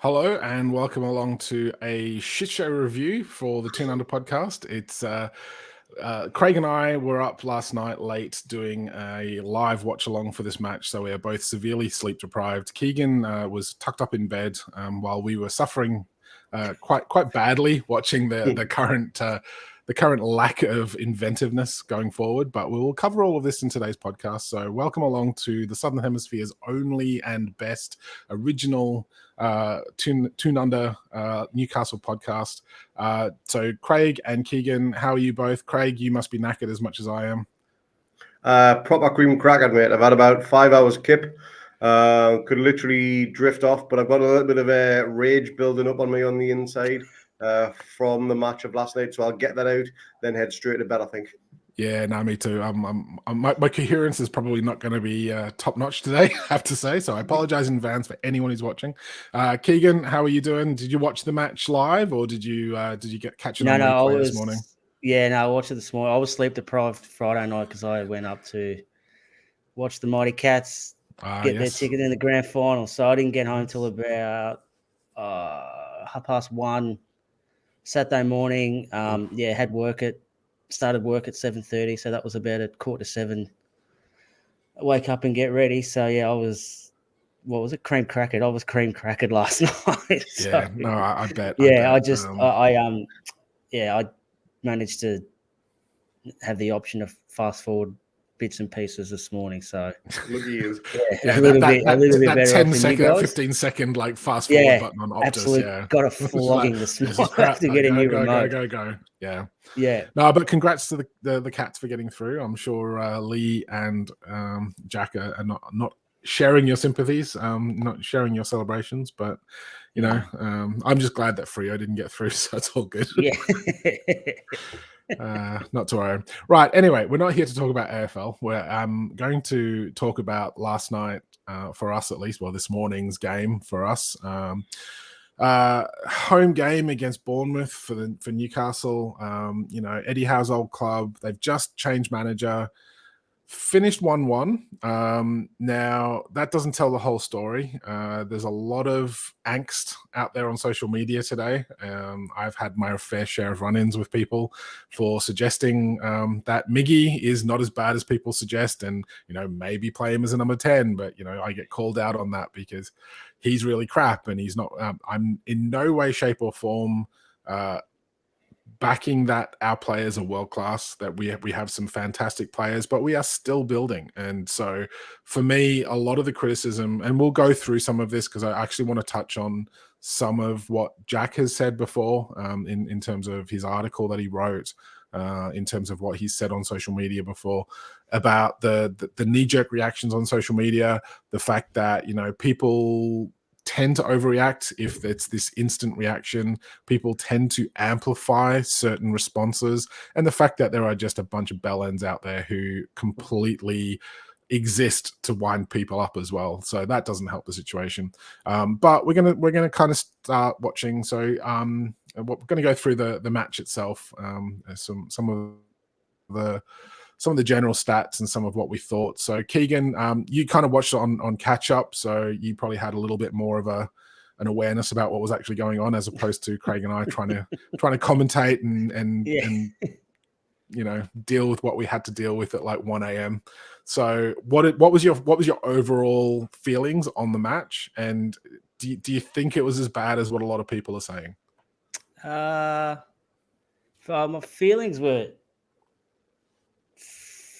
Hello and welcome along to a shit show review for the Toon Under podcast. It's Craig and I were up last night late doing a live watch along for this match, so we are both severely sleep deprived. Keegan was tucked up in bed while we were suffering quite badly watching the current lack of inventiveness going forward. But we will cover all of this in today's podcast. So welcome along to the Southern Hemisphere's only and best original Toon Under Newcastle podcast. So Craig and Keegan, how are you both? Craig, you must be knackered as much as I am. Proper cream cracker, mate. I've had about 5 hours kip. Could literally drift off, but I've got a little bit of a rage building up on me on the inside from the match of last night. So I'll get that out, then head straight to bed, I think. Yeah, no, me too. My coherence is probably not going to be top notch today, I have to say. So I apologize in advance for anyone who's watching. Keegan, how are you doing? Did you watch the match live, or did you catch it on replay this morning? Yeah, no, I watched it this morning. I was sleep deprived Friday night because I went up to watch the Mighty Cats get their ticket in the grand final. So I didn't get home till about 1:30 Saturday morning. Started work at 7:30, so that was about 6:45. Wake up and get ready. So yeah, I was cream crackered. I was cream crackered last night. So, yeah, no, I bet. Yeah, I managed to have the option of fast forward bits and pieces this morning. So look at you. Yeah, a little bit better. 10-second, 15-second like fast forward button on Optus. Absolutely. Yeah, got a flogging this morning to get a new remote. Go. Yeah. Yeah. No, but congrats to the Cats for getting through. I'm sure Lee and Jack are not sharing your sympathies, not sharing your celebrations, but you know, I'm just glad that Freo didn't get through, so it's all good. Yeah. Not to worry. Right. Anyway, we're not here to talk about AFL. We're going to talk about last night, for us at least, well, this morning's game for us. Home game against Bournemouth for Newcastle. Eddie Howe's old club. They've just changed manager. Finished 1-1. Now, that doesn't tell the whole story. There's a lot of angst out there on social media today. I've had my fair share of run-ins with people for suggesting that Miggy is not as bad as people suggest and, maybe play him as a number 10. But, I get called out on that because he's really crap and he's not. I'm in no way, shape or form backing that our players are world class, that we have some fantastic players, but we are still building. And so for me, a lot of the criticism, and we'll go through some of this because I actually want to touch on some of what Jack has said before in terms of his article that he wrote, in terms of what he's said on social media before about the knee-jerk reactions on social media, the fact that, people tend to overreact if it's this instant reaction. People tend to amplify certain responses, and the fact that there are just a bunch of bellends out there who completely exist to wind people up as well. So that doesn't help the situation. But we're gonna kind of start watching. So we're gonna go through the match itself, some of the general stats and some of what we thought. So Keegan, you kind of watched it on catch up, so you probably had a little bit more of an awareness about what was actually going on, as opposed to Craig and I trying to commentate and deal with what we had to deal with at like 1 a.m. So what was your overall feelings on the match, and do you think it was as bad as what a lot of people are saying? My feelings were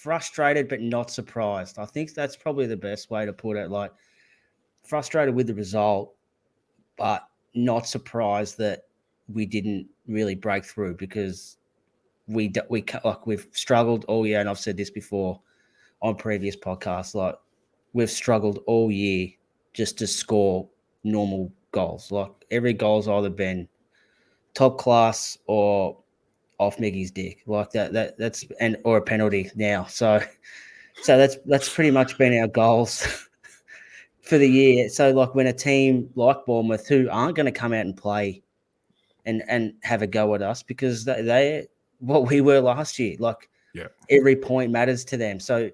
frustrated but not surprised. I think that's probably the best way to put it. Like, frustrated with the result, but not surprised that we didn't really break through, because we've struggled all year, and I've said this before on previous podcasts. Like, we've struggled all year just to score normal goals. Like, every goal's either been top class or off Miggy's dick, like that's or a penalty now. So that's pretty much been our goals for the year. So like, when a team like Bournemouth, who aren't going to come out and play and have a go at us, because they what we were last year, like every point matters to them. So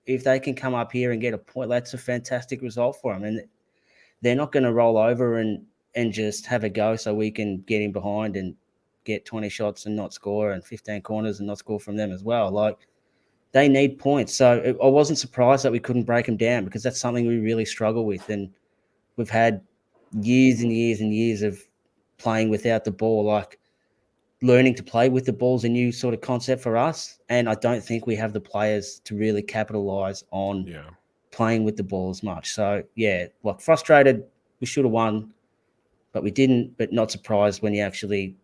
if they can come up here and get a point, that's a fantastic result for them, and they're not going to roll over and and just have a go so we can get in behind and get 20 shots and not score, and 15 corners and not score from them as well. Like, they need points. So I wasn't surprised that we couldn't break them down, because that's something we really struggle with. And we've had years and years and years of playing without the ball. Like, learning to play with the ball is a new sort of concept for us. And I don't think we have the players to really capitalize on playing with the ball as much. So, yeah, like, frustrated. We should have won, but we didn't. But not surprised when you actually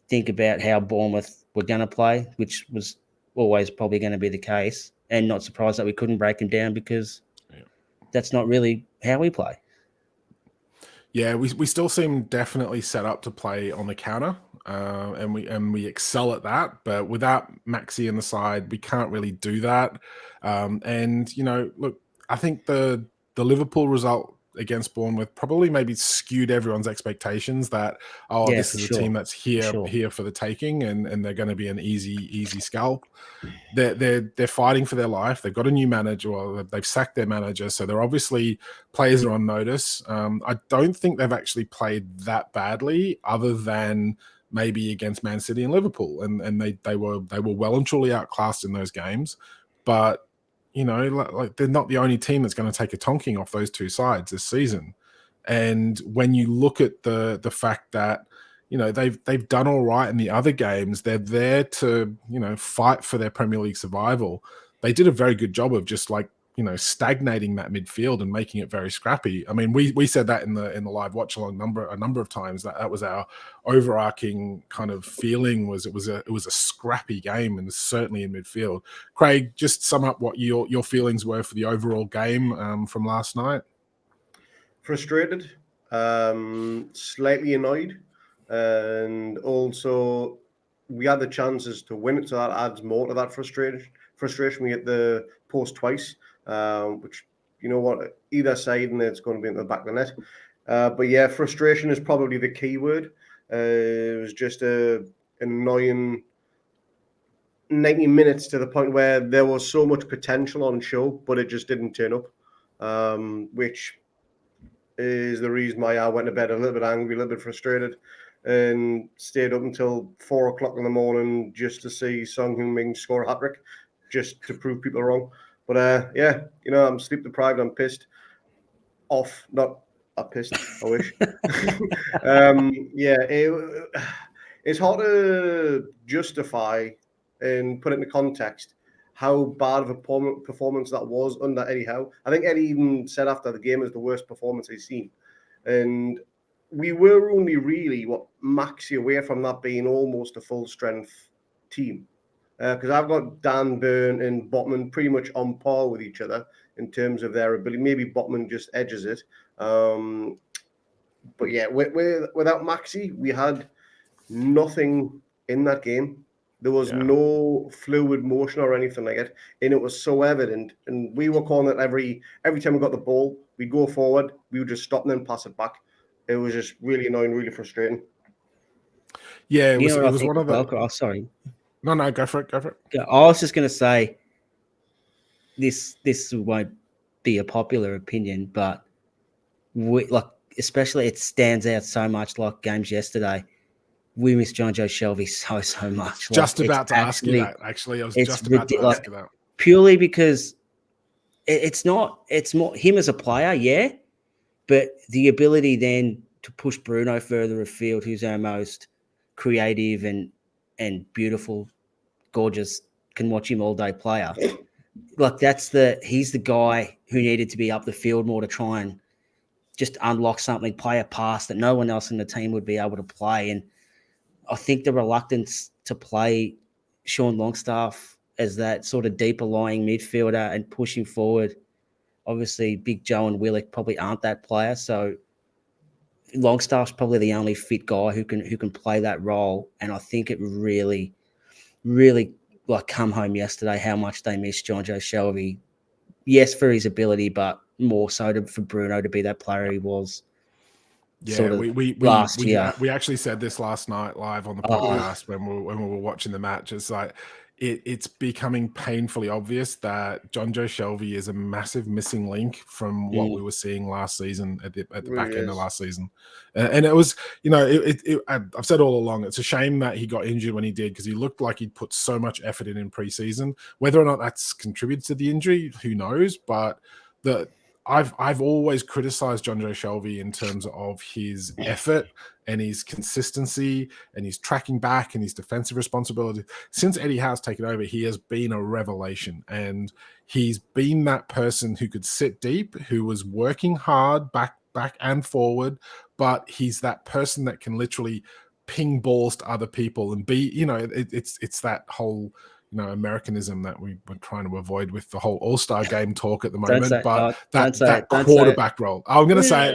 think about how Bournemouth were going to play, which was always probably going to be the case, and not surprised that we couldn't break them down, because that's not really how we play. Yeah, we still seem definitely set up to play on the counter, and we excel at that. But without Maxi in the side, we can't really do that. And look, I think the Liverpool result against Bournemouth probably maybe skewed everyone's expectations that this is a team that's here for the taking, and they're going to be an easy scalp. They're fighting for their life. They've got a new manager. Well, they've sacked their manager, so they're obviously players are on notice. I don't think they've actually played that badly, other than maybe against Man City and Liverpool, and they were well and truly outclassed in those games. But like they're not the only team that's going to take a tonking off those two sides this season. And when you look at the fact that they've done all right in the other games, they're there to fight for their Premier League survival. They did a very good job of just stagnating that midfield and making it very scrappy. I mean, we said that in the live watch along a number of times, that was our overarching kind of feeling, was it was a scrappy game, and certainly in midfield. Craig, just sum up what your feelings were for the overall game from last night. Frustrated, slightly annoyed, and also we had the chances to win it, so that adds more to that frustration. We hit the post twice, which, either side, and it's going to be in the back of the net. But yeah, frustration is probably the key word. It was just an annoying 90 minutes, to the point where there was so much potential on show, but it just didn't turn up, which is the reason why I went to bed a little bit angry, a little bit frustrated, and stayed up until 4 o'clock in the morning just to see Son Heung-min score a hat-trick, just to prove people wrong. But I'm sleep deprived. I'm pissed off. Not pissed. I wish. It's hard to justify and put it into context how bad of a performance that was under Eddie Howe. I think Eddie even said after the game it was the worst performance he's seen. And we were only really maxi away from that being almost a full strength team. Because I've got Dan Burn and Botman pretty much on par with each other in terms of their ability. Maybe Botman just edges it. But yeah, without Maxi, we had nothing in that game. There was no fluid motion or anything like it, and it was so evident. And we were calling it every time we got the ball, we'd go forward, we would just stop and then pass it back. It was just really annoying, really frustrating. Yeah, it was one of the... Oh, sorry. No, go for it. I was just going to say, this won't be a popular opinion, but especially it stands out so much, like games yesterday. We miss John Joe Shelby so much. Just about to ask you that, actually. I was just about to ask you that. Purely because it's more him as a player, yeah, but the ability then to push Bruno further afield, who's our most creative and beautiful, gorgeous, can watch him all day player. He's the guy who needed to be up the field more to try and just unlock something, play a pass that no one else in the team would be able to play. And I think the reluctance to play Sean Longstaff as that sort of deeper lying midfielder and pushing forward, obviously Big Joe and Willock probably aren't that player. So Longstaff's probably the only fit guy who can play that role. And I think it really, really come home yesterday how much they missed John Joe Shelby. Yes, for his ability, but more so for Bruno to be that player he was. Yeah, last year. We actually said this last night live on the podcast when we were watching the match. It's like, it's becoming painfully obvious that John Joe Shelvey is a massive missing link from what we were seeing last season at the back end of last season. And it was, I've said all along, it's a shame that he got injured when he did, because he looked like he'd put so much effort in preseason. Whether or not that's contributed to the injury, who knows? But I've always criticized John Joe Shelvey in terms of his effort and his consistency and his tracking back and his defensive responsibility. Since Eddie Howe's taken over, he has been a revelation, and he's been that person who could sit deep, who was working hard back and forward, but he's that person that can literally ping balls to other people and be, it's that whole Americanism that we're trying to avoid with the whole All-Star game talk at the moment. That quarterback role. I'm going to say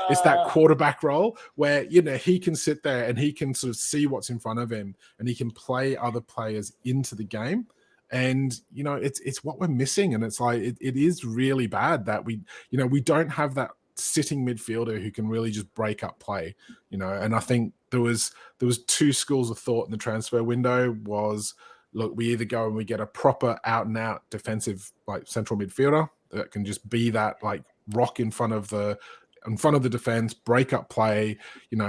it's that quarterback role where, he can sit there and he can sort of see what's in front of him and he can play other players into the game. And, it's what we're missing. And it's like, it is really bad that we don't have that sitting midfielder who can really just break up play, and I think there was two schools of thought in the transfer window. Was, look, we either go and we get a proper out and out defensive, like, central midfielder that can just be that, like, rock in front of the defense, break up play,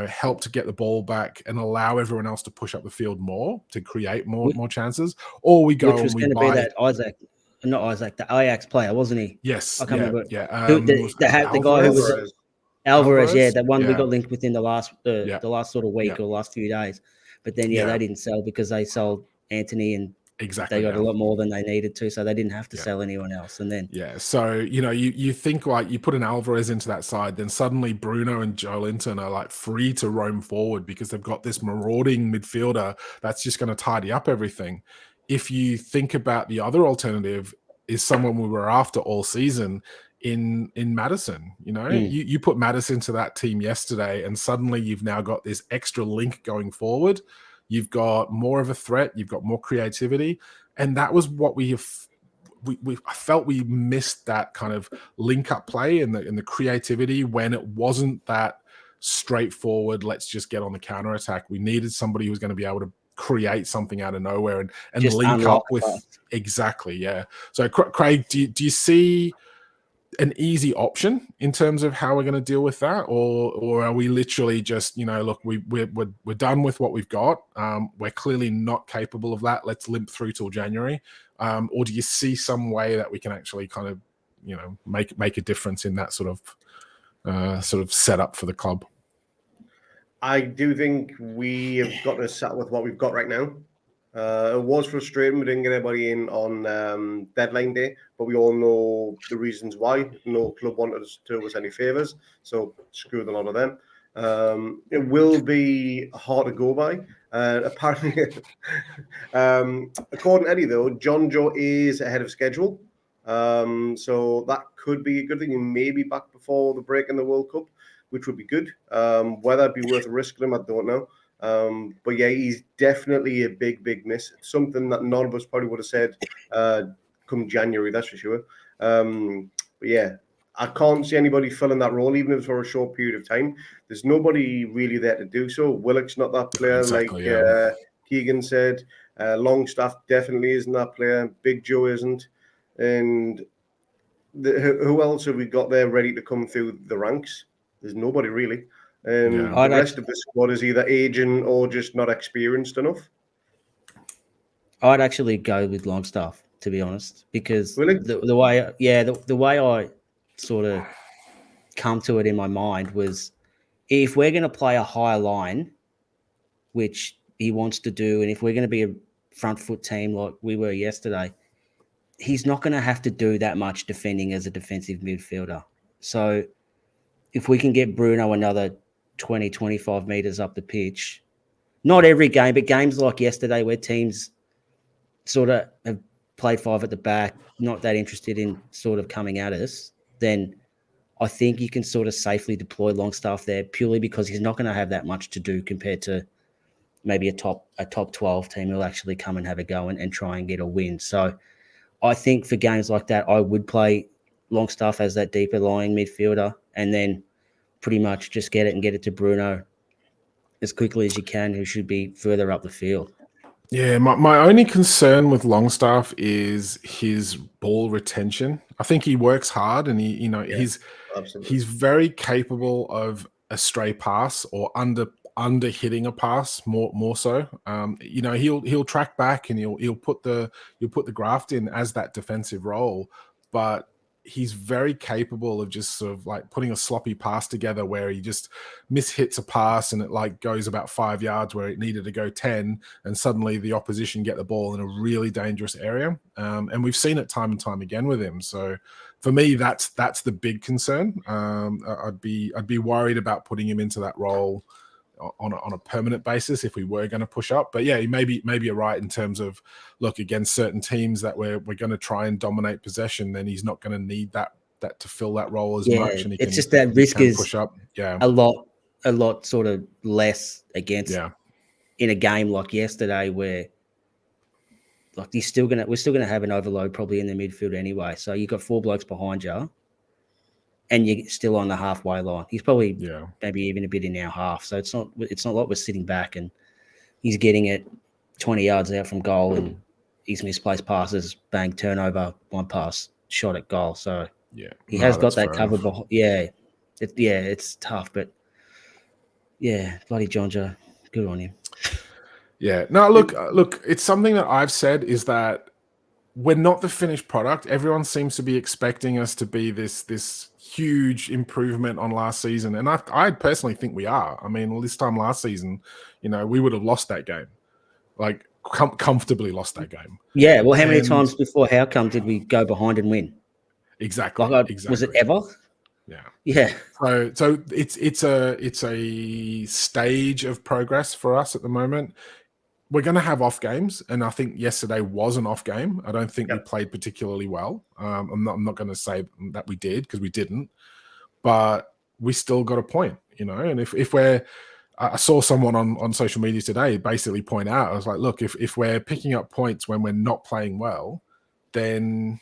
help to get the ball back and allow everyone else to push up the field more to create more chances. Or we go, which was going to be that the Ajax player, wasn't he? Yes, I can't remember. Yeah, the guy who was Alvarez, yeah, that one we got linked within the last sort of week or last few days. But then they didn't sell because they sold Anthony, and they got a lot more than they needed to, so they didn't have to sell anyone else. And then so you think, like, you put an Alvarez into that side, then suddenly Bruno and Joelinton are, like, free to roam forward because they've got this marauding midfielder that's just going to tidy up everything. If you think about the other alternative, is someone we were after all season in Madison. You put Madison to that team yesterday, and suddenly you've now got this extra link going forward. You've got more of a threat. You've got more creativity. And that was what I felt we missed, that kind of link-up play and the creativity when it wasn't that straightforward, let's just get on the counter-attack. We needed somebody who was going to be able to create something out of nowhere and link up with – exactly, yeah. So, Craig, do you see an easy option in terms of how we're going to deal with that, or are we literally just, look, we're done with what we've got, we're clearly not capable of that, let's limp through till January, or do you see some way that we can actually kind of make a difference in that sort of setup for the club? I do think we have got to settle with what we've got right now. It was frustrating we didn't get anybody in on deadline day, but we all know the reasons why. No club wanted us to do us any favours, so screw the lot of them. It will be hard to go by. Apparently, according to Eddie, though, John Joe is ahead of schedule, so that could be a good thing. He may be back before the break in the World Cup, which would be good. Whether it'd be worth risking him, I don't know. But yeah, he's definitely a big miss. Something that none of us probably would have said come January, that's for sure. But yeah, I can't see anybody filling that role, even if it's for a short period of time. There's nobody really there to do so. Willock's not that player, Keegan said. Longstaff definitely isn't that player. Big Joe isn't. And who else have we got there ready to come through the ranks? There's nobody really. The rest of the squad is either aging or just not experienced enough. I'd actually go with Longstaff, to be honest, because really? the way I sort of come to it in my mind was, if we're going to play a higher line, which he wants to do, and if we're going to be a front foot team like we were yesterday, he's not going to have to do that much defending as a defensive midfielder. So if we can get Bruno another 20, 25 meters up the pitch, not every game, but games like yesterday where teams sort of have played five at the back, not that interested in sort of coming at us, then I think you can sort of safely deploy Longstaff there, purely because he's not going to have that much to do compared to maybe a top 12 team who'll actually come and have a go and try and get a win. So I think for games like that, I would play Longstaff as that deeper lying midfielder, and then pretty much just get it to Bruno as quickly as you can, who should be further up the field. Yeah, my only concern with Longstaff is his ball retention. I think he works hard, and Yeah, absolutely. he's very capable of a stray pass or under hitting a pass more so. He'll track back and he'll put the graft in as that defensive role, but he's very capable of just sort of like putting a sloppy pass together where he just mishits a pass and it like goes about 5 yards where it needed to go 10, and suddenly the opposition get the ball in a really dangerous area. And we've seen it time and time again with him. So for me, that's the big concern. I'd be worried about putting him into that role on a permanent basis if we were going to push up. But yeah, maybe you're right in terms of, look, against certain teams that we're going to try and dominate possession, then he's not going to need that to fill that role as much, and it's just that risk is push up. Yeah, a lot sort of less against in a game like yesterday where like we're still gonna have an overload probably in the midfield anyway. So you've got 4 blokes behind you, and you're still on the halfway line. He's probably maybe even a bit in our half. So it's not like we're sitting back and he's getting it 20 yards out from goal and he's misplaced passes, bang, turnover, one pass, shot at goal. So he has got that cover behind. It's tough, but bloody Jonjo, good on him. Yeah. No, look, it's something that I've said is that we're not the finished product. Everyone seems to be expecting us to be this huge improvement on last season, and I personally think we are. I mean, this time last season, we would have lost that game, like comfortably lost that game. Yeah. Well, how many times before how come did we go behind and win? Exactly. Exactly. Was it ever? Yeah. Yeah. So it's a stage of progress for us at the moment. We're going to have off games, and I think yesterday was an off game. I don't think we played particularly well. I'm not going to say that we did, because we didn't, but we still got a point, And if I saw someone on social media today basically point out, I was like, look, if we're picking up points when we're not playing well, then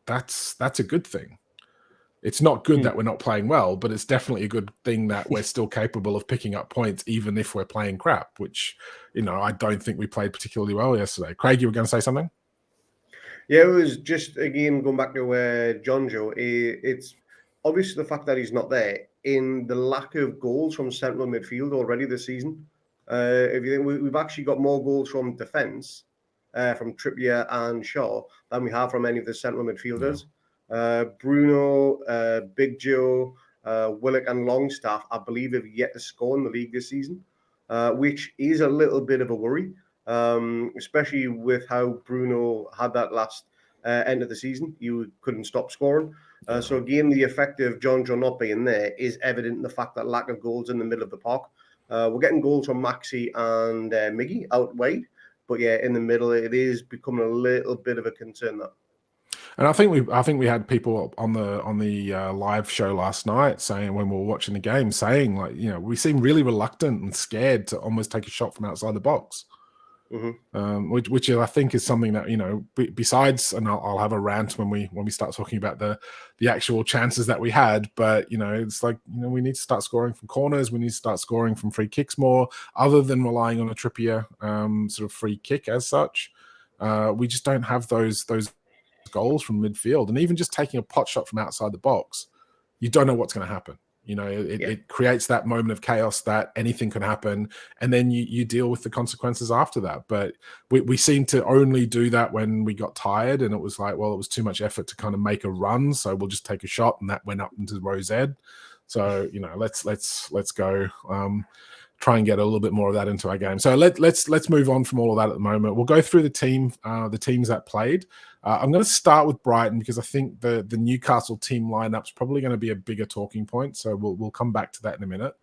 that's a good thing. It's not good that we're not playing well, but it's definitely a good thing that we're still capable of picking up points, even if we're playing crap, which, I don't think we played particularly well yesterday. Craig, you were going to say something? Yeah, it was just, again, going back to Jonjo, it's obvious the fact that he's not there in the lack of goals from central midfield already this season. If you think we've actually got more goals from defence, from Trippier and Shaw, than we have from any of the central midfielders. Bruno, Big Joe, Willock and Longstaff, I believe, have yet to score in the league this season, which is a little bit of a worry, especially with how Bruno had that last end of the season. You couldn't stop scoring. So again, the effect of Jonjo not being there is evident in the fact that lack of goals in the middle of the park. We're getting goals from Maxi and Miggy out wide, but in the middle, it is becoming a little bit of a concern that. And I think we had people on the live show last night saying, when we were watching the game, saying like, we seem really reluctant and scared to almost take a shot from outside the box. Which I think is something that, besides, and I'll have a rant when we start talking about the actual chances that we had, but it's like, we need to start scoring from corners, we need to start scoring from free kicks more, other than relying on a Trippier sort of free kick as such. We just don't have those goals from midfield, and even just taking a pot shot from outside the box, you don't know what's going to happen. It creates that moment of chaos that anything can happen, and then you deal with the consequences after that. But we seem to only do that when we got tired, and it was like, well, it was too much effort to kind of make a run, so we'll just take a shot, and that went up into row Z. So let's go. Try and get a little bit more of that into our game. So let's move on from all of that at the moment. We'll go through the teams that played. I'm going to start with Brighton, because I think the Newcastle team lineup's probably going to be a bigger talking point. So we'll come back to that in a minute.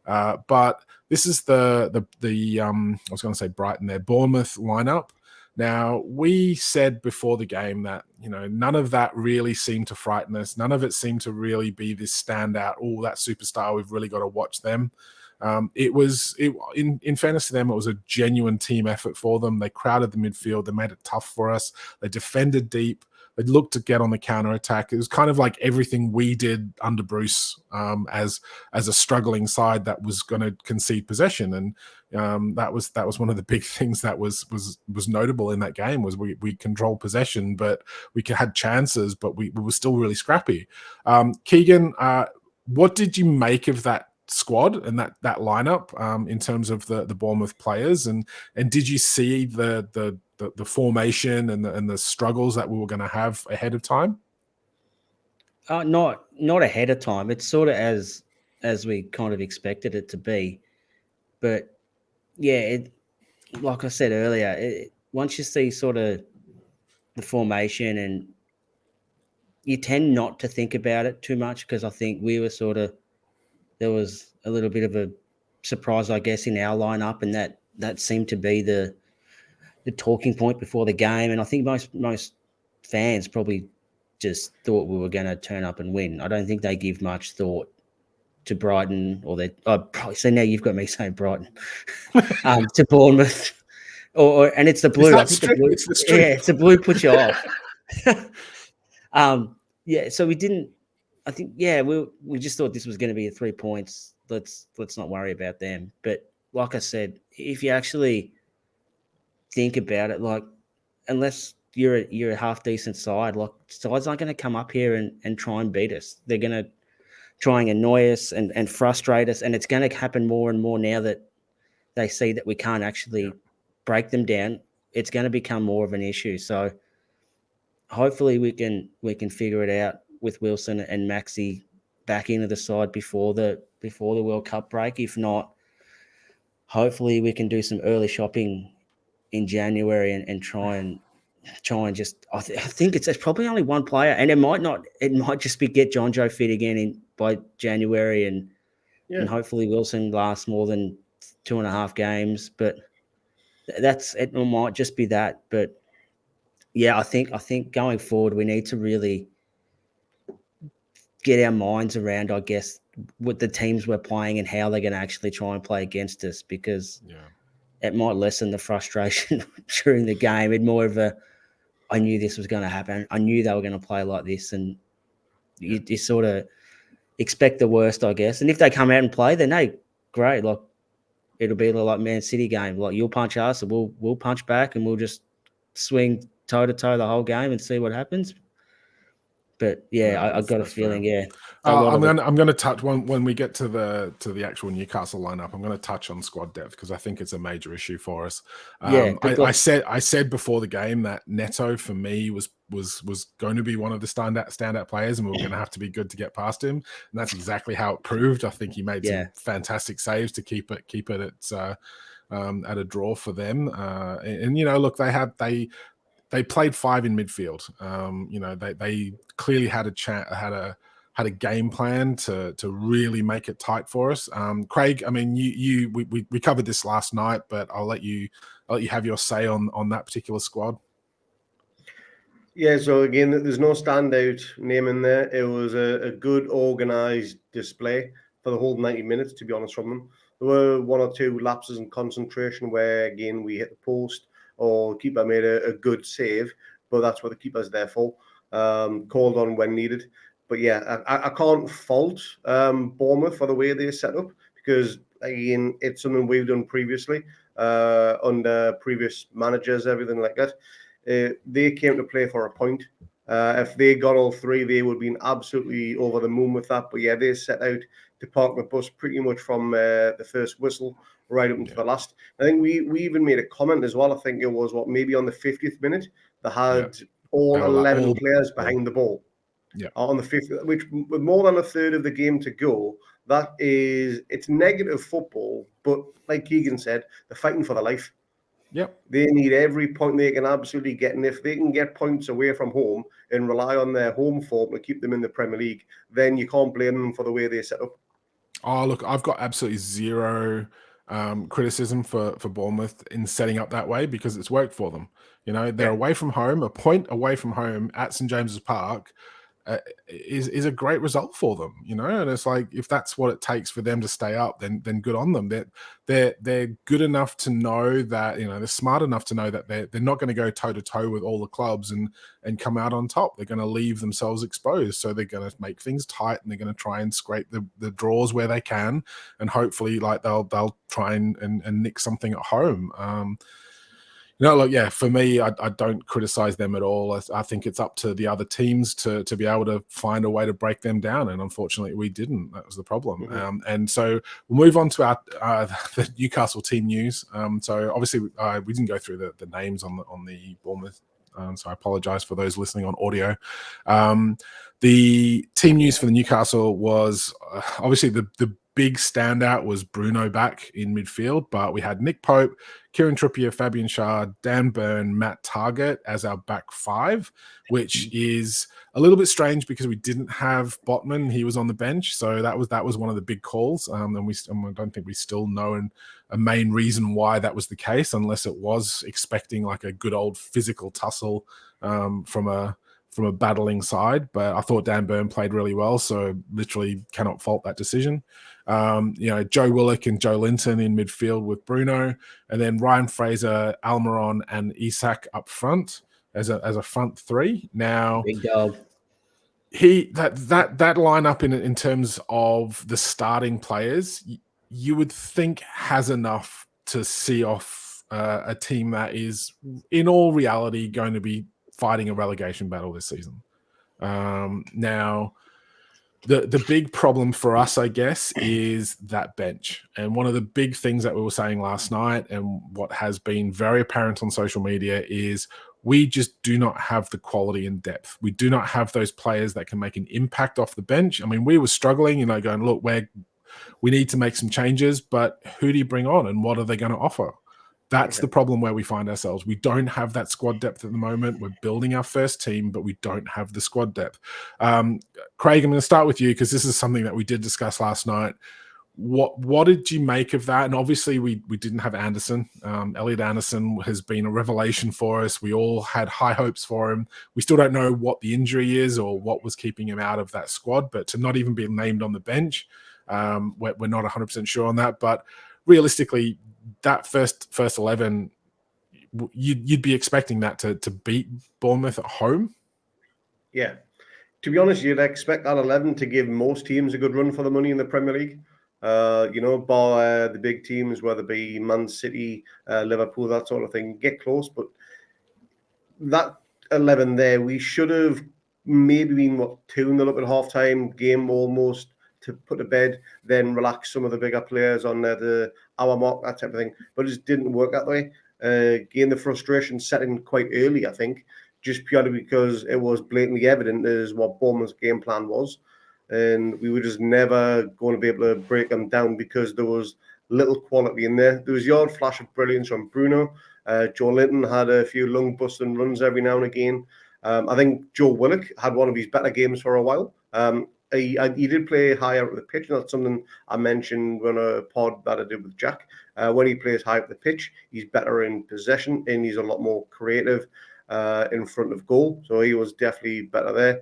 But this is the I was going to say Brighton, their Bournemouth lineup. Now, we said before the game that, none of that really seemed to frighten us. None of it seemed to really be this standout, oh, that superstar, we've really got to watch them. In fairness to them, it was a genuine team effort for them. They crowded the midfield. They made it tough for us. They defended deep. It looked to get on the counter attack. It was kind of like everything we did under Bruce as a struggling side that was going to concede possession, and that was one of the big things that was notable in that game. Was we controlled possession, but we had chances, but we were still really scrappy. Keegan, what did you make of that squad and that lineup in terms of the Bournemouth players, and did you see the formation and the struggles that we were going to have ahead of time? Not ahead of time. It's sort of as we kind of expected it to be, but yeah, like I said earlier, once you see sort of the formation, and you tend not to think about it too much, because I think we were there was a little bit of a surprise, I guess, in our lineup, and that seemed to be the talking point before the game. And I think most fans probably just thought we were going to turn up and win. I don't think they give much thought to Brighton, or probably. So now you've got me saying Brighton to Bournemouth, and it's the blue. I think the blue. Yeah, it's the blue puts you off. Yeah, so we didn't. I think, yeah, we just thought this was going to be 3 points. Let's not worry about them. But like I said, if you actually think about it, like, unless you're a half decent side, like, sides aren't going to come up here and try and beat us. They're going to try and annoy us and frustrate us, and it's going to happen more and more now that they see that we can't actually break them down. It's going to become more of an issue. So hopefully we can figure it out with Wilson and Maxi back into the side before the World Cup break. If not, hopefully we can do some early shopping in January and try and just. I think it's probably only one player, and it might just be get John Joe fit again by January, and hopefully Wilson lasts more than 2.5 games. But it might just be that. But yeah, I think going forward we need to really get our minds around, I guess, what the teams we're playing and how they're going to actually try and play against us, because it might lessen the frustration during the game. It's more of I knew this was going to happen. I knew they were going to play like this, and you sort of expect the worst, I guess. And if they come out and play, then hey, great. Like, it'll be like Man City game. Like, you'll punch us, and we'll punch back, and we'll just swing toe to toe the whole game and see what happens. But yeah, I got a feeling, I'm going to touch when we get to the actual Newcastle lineup. I'm going to touch on squad depth, because I think it's a major issue for us. I said before the game that Neto for me was going to be one of the standout players, and we were going to have to be good to get past him, and that's exactly how it proved. I think he made some fantastic saves to keep it at a draw for them. And look, they played 5 in midfield. They clearly had a game plan to really make it tight for us. Craig, I mean, we covered this last night, but I'll let you have your say on that particular squad. Yeah, so again, there's no standout name in there. It was a good organised display for the whole 90 minutes, to be honest, from them. There were 1 or 2 lapses in concentration where, again, we hit the post or keeper made a good save, but that's what the keeper's there for, called on when needed. But yeah, I can't fault Bournemouth for the way they set up, because, again, it's something we've done previously under previous managers, everything like that. They came to play for a point. If they got all 3, they would have been absolutely over the moon with that. But yeah, they set out to park the bus pretty much from the first whistle right up into the last. I think we even made a comment as well. I think it was maybe on the 50th minute, they had all 11 players behind the ball. Yeah, on the 50th, which with more than a third of the game to go, it's negative football. But like Keegan said, they're fighting for their life. Yep. They need every point they can absolutely get. And if they can get points away from home and rely on their home form to keep them in the Premier League, then you can't blame them for the way they set up. Oh, look, I've got absolutely zero criticism for Bournemouth in setting up that way, because it's worked for them. They're away from home, a point away from home at St. James's Park. is a great result for them, you know. And it's like, if that's what it takes for them to stay up, then good on them. They're good enough to know that, you know, they're smart enough to know that they're not going to go toe to toe with all the clubs and come out on top. They're going to leave themselves exposed, so they're going to make things tight, and they're going to try and scrape the draws where they can, and hopefully, like, they'll try and nick something at home. No, look, yeah, for me, I don't criticize them at all. I think it's up to the other teams to be able to find a way to break them down, and unfortunately, we didn't. That was the problem. And so we'll move on to our the Newcastle team news. So obviously, we didn't go through the names on the Bournemouth. So I apologize for those listening on audio. The team news for the Newcastle was obviously the big standout was Bruno back in midfield, but we had Nick Pope, Kieran Trippier, Fabian Schär, Dan Burn, Matt Targett as our back five, which is a little bit strange because we didn't have Botman. He was on the bench, so that was one of the big calls. And I don't think we still know a main reason why that was the case, unless it was expecting like a good old physical tussle from a battling side. But I thought Dan Burn played really well, so literally cannot fault that decision. You know, Joe Willock and Joe Linton in midfield with Bruno, and then Ryan Fraser, Almiron, and Isak up front as a front three. Now, Big dog. That lineup in terms of the starting players, you would think has enough to see off a team that is, in all reality, going to be fighting a relegation battle this season. Now, the big problem for us, I guess, is that bench. And one of the big things that we were saying last night, and what has been very apparent on social media, is we just do not have the quality and depth. We do not have those players that can make an impact off the bench. I mean, we were struggling, you know, going, look, we need to make some changes, but who do you bring on and what are they going to offer? That's the problem where we find ourselves. We don't have that squad depth at the moment. We're building our first team, but we don't have the squad depth. Craig, I'm going to start with you because this is something that we did discuss last night. What did you make of that? And obviously, we didn't have Anderson. Elliot Anderson has been a revelation for us. We all had high hopes for him. We still don't know what the injury is or what was keeping him out of that squad, but to not even be named on the bench, we're not 100% sure on that. But realistically, that first 11, you'd be expecting that to beat Bournemouth at home. Yeah, to be honest, you'd expect that 11 to give most teams a good run for the money in the Premier League. You know, bar the big teams, whether it be Man City, Liverpool, that sort of thing, get close. But that 11 there, we should have maybe been 2-0 up at half time, game almost to put to bed, then relax some of the bigger players on the hour mark, that type of thing. But it just didn't work that way. Again, the frustration set in quite early, I think, just purely because it was blatantly evident as what Bournemouth's game plan was. And we were just never going to be able to break them down because there was little quality in there. There was the odd flash of brilliance from Bruno. Joe Linton had a few lung-busting runs every now and again. I think Joe Willock had one of his better games for a while. He did play higher up the pitch, and that's something I mentioned on a pod that I did with Jack. When he plays high up the pitch, he's better in possession, and he's a lot more creative in front of goal. So he was definitely better there.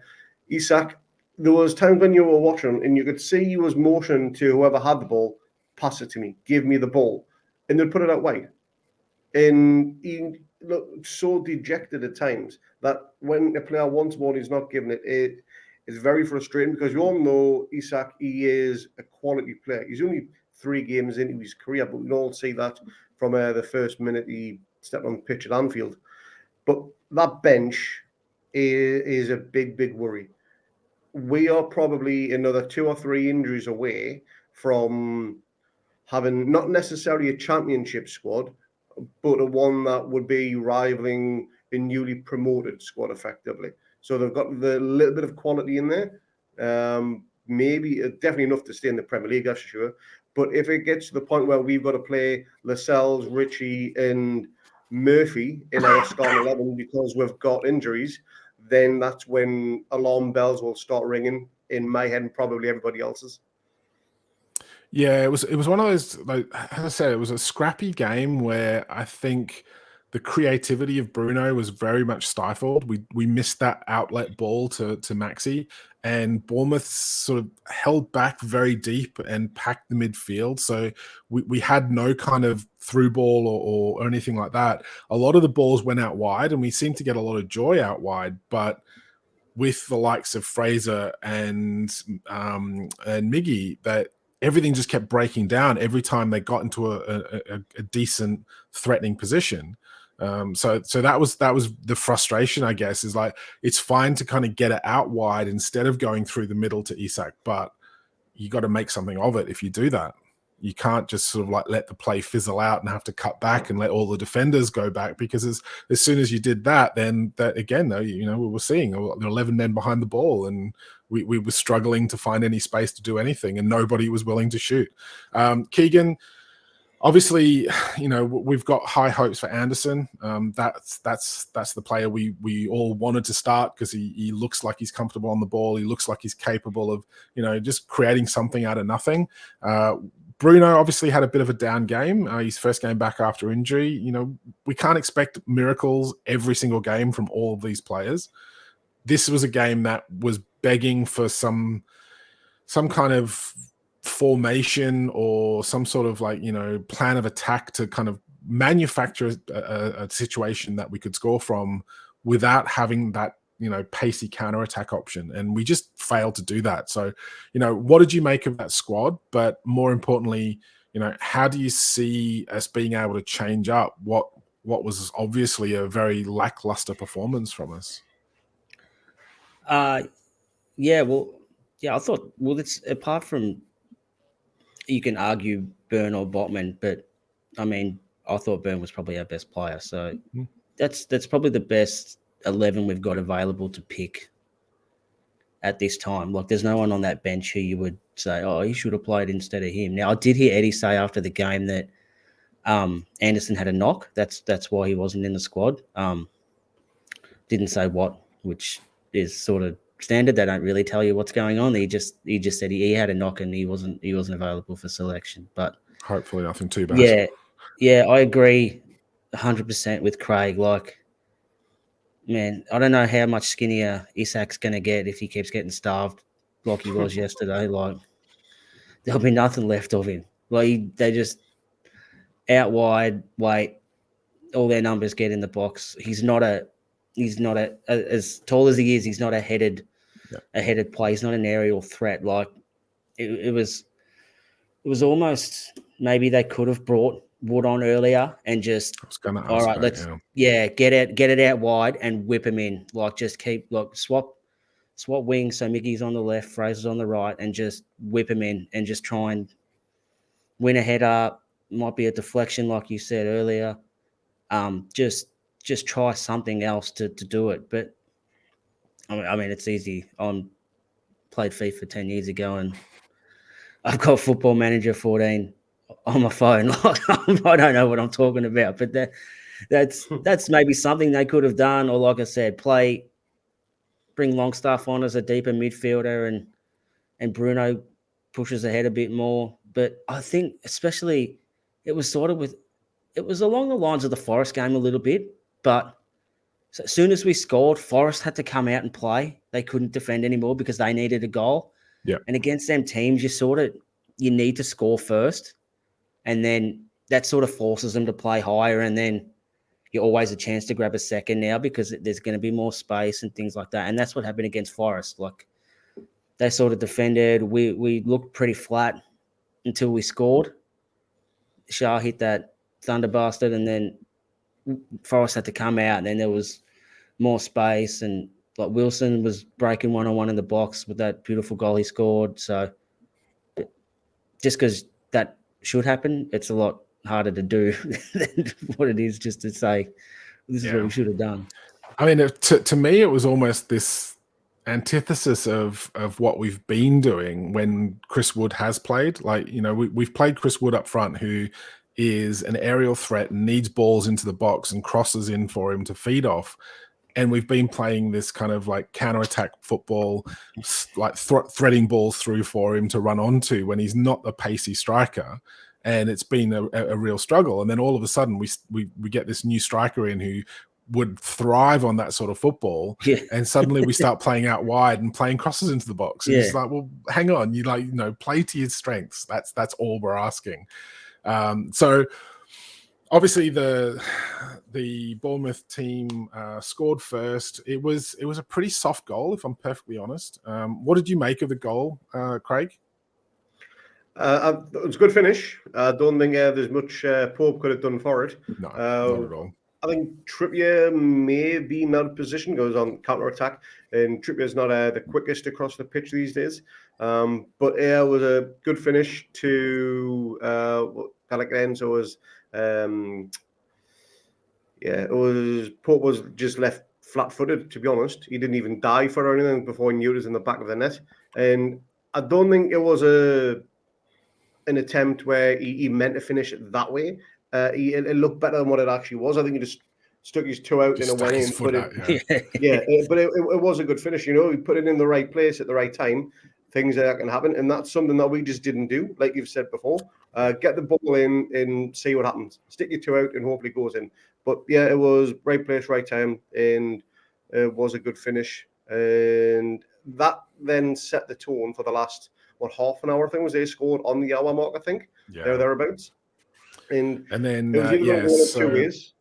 Isak, there was times when you were watching, and you could see he was motioning to whoever had the ball, pass it to me, give me the ball, and they'd put it out wide. And he looked so dejected at times that when a player wants more, he's not giving it. It's very frustrating because you all know Isak, he is a quality player. He's only 3 games into his career, but we all see that from the first minute he stepped on the pitch at Anfield. But that bench is a big, big worry. We are probably another 2 or 3 injuries away from having not necessarily a championship squad, but a one that would be rivaling a newly promoted squad effectively. So they've got the little bit of quality in there. Maybe definitely enough to stay in the Premier League, that's for sure. But if it gets to the point where we've got to play Lascelles, Ritchie, and Murphy in our starting 11 because we've got injuries, then that's when alarm bells will start ringing in my head and probably everybody else's. Yeah, it was one of those, like, as I said, it was a scrappy game where I think the creativity of Bruno was very much stifled. We missed that outlet ball to Maxi, and Bournemouth sort of held back very deep and packed the midfield. So we had no kind of through ball or anything like that. A lot of the balls went out wide, and we seemed to get a lot of joy out wide. But with the likes of Fraser and Miggy, that everything just kept breaking down every time they got into a decent threatening position. So that was the frustration, I guess, is like, it's fine to kind of get it out wide instead of going through the middle to Isak, but you got to make something of it if you do that. You can't just sort of like let the play fizzle out and have to cut back and let all the defenders go back, because as soon as you did that, then that again, though, we were seeing 11 men behind the ball, and we were struggling to find any space to do anything, and nobody was willing to shoot. Keegan, obviously, we've got high hopes for Anderson. That's the player we all wanted to start, because he looks like he's comfortable on the ball. He looks like he's capable of, just creating something out of nothing. Bruno obviously had a bit of a down game. His first game back after injury. We can't expect miracles every single game from all of these players. This was a game that was begging for some kind of formation or some sort of plan of attack to kind of manufacture a situation that we could score from without having that pacey counter-attack option, and we just failed to do that. So what did you make of that squad? But more importantly, how do you see us being able to change up what was obviously a very lackluster performance from us? I thought, it's apart from, you can argue Burn or Botman, but I mean, I thought Burn was probably our best player. So that's probably the best 11 we've got available to pick at this time. Like, there's no one on that bench who you would say, oh, he should have played instead of him. Now, I did hear Eddie say after the game that Anderson had a knock. That's why he wasn't in the squad. Didn't say what, which is sort of standard. They don't really tell you what's going on. He just said he had a knock and he wasn't available for selection. But hopefully nothing too bad. Yeah, I agree 100% with Craig. Like, man, I don't know how much skinnier Isak's going to get if he keeps getting starved like he was yesterday. Like, there'll be nothing left of him. Like, they just out wide, wait, all their numbers get in the box. He's not as tall as he is. He's not a headed play. He's not an aerial threat. Like, it was almost, maybe they could have brought Wood on earlier and just, all right, get it out wide and whip him in. Like, just keep swap wings. So Mickey's on the left, Fraser's on the right, and just whip him in and just try and win a header. Might be a deflection, like you said earlier. Just try something else to do it. But I mean, it's easy. I played FIFA 10 years ago, and I've got Football Manager 14 on my phone. I don't know what I'm talking about, but that's maybe something they could have done. Or, like I said, bring Longstaff on as a deeper midfielder, and Bruno pushes ahead a bit more. But I think especially it was along the lines of the Forest game a little bit. But as soon as we scored, Forest had to come out and play. They couldn't defend anymore because they needed a goal. Yeah. And against them teams, you need to score first. And then that sort of forces them to play higher. And then you're always a chance to grab a second now because there's going to be more space and things like that. And that's what happened against Forest. Like, they sort of defended. We looked pretty flat until we scored. Shah hit that thunder bastard, and then Forest had to come out, and then there was more space. And like, Wilson was breaking one-on-one in the box with that beautiful goal he scored. So just because that should happen, it's a lot harder to do than what it is just to say, this is what we should have done. I mean, to me, it was almost this antithesis of what we've been doing when Chris Wood has played. Like, we've played Chris Wood up front, who is an aerial threat and needs balls into the box and crosses in for him to feed off. And we've been playing this kind of like counter-attack football, like threading balls through for him to run onto when he's not a pacey striker. and it's been a real struggle. And then all of a sudden we get this new striker in who would thrive on that sort of football, and suddenly we start playing out wide and playing crosses into the box. And it's like, well, hang on, play to your strengths. That's all we're asking. So obviously the Bournemouth team scored first. It was a pretty soft goal, if I'm perfectly honest. What did you make of the goal, Craig? It was a good finish. I don't think there's much Pope could have done for it. No, not at all. I think Trippier may be in that position, goes on counter-attack, and Trippier's not the quickest across the pitch these days. But it was a good finish to Galactan. So it was Pope was just left flat-footed, to be honest. He didn't even dive for anything before he knew it was in the back of the net. And I don't think it was an attempt where he meant to finish it that way. It looked better than what it actually was. I think he just stuck his toe out in a way and put it. But it was a good finish. He put it in the right place at the right time. Things that can happen, and that's something that we just didn't do. Like you've said before, get the ball in and see what happens. Stick your toe out and hopefully it goes in. But yeah, it was right place, right time, and it was a good finish. And that then set the tone for the last half an hour. I think was they scored on the hour mark. I think thereabouts. And then it was two ways.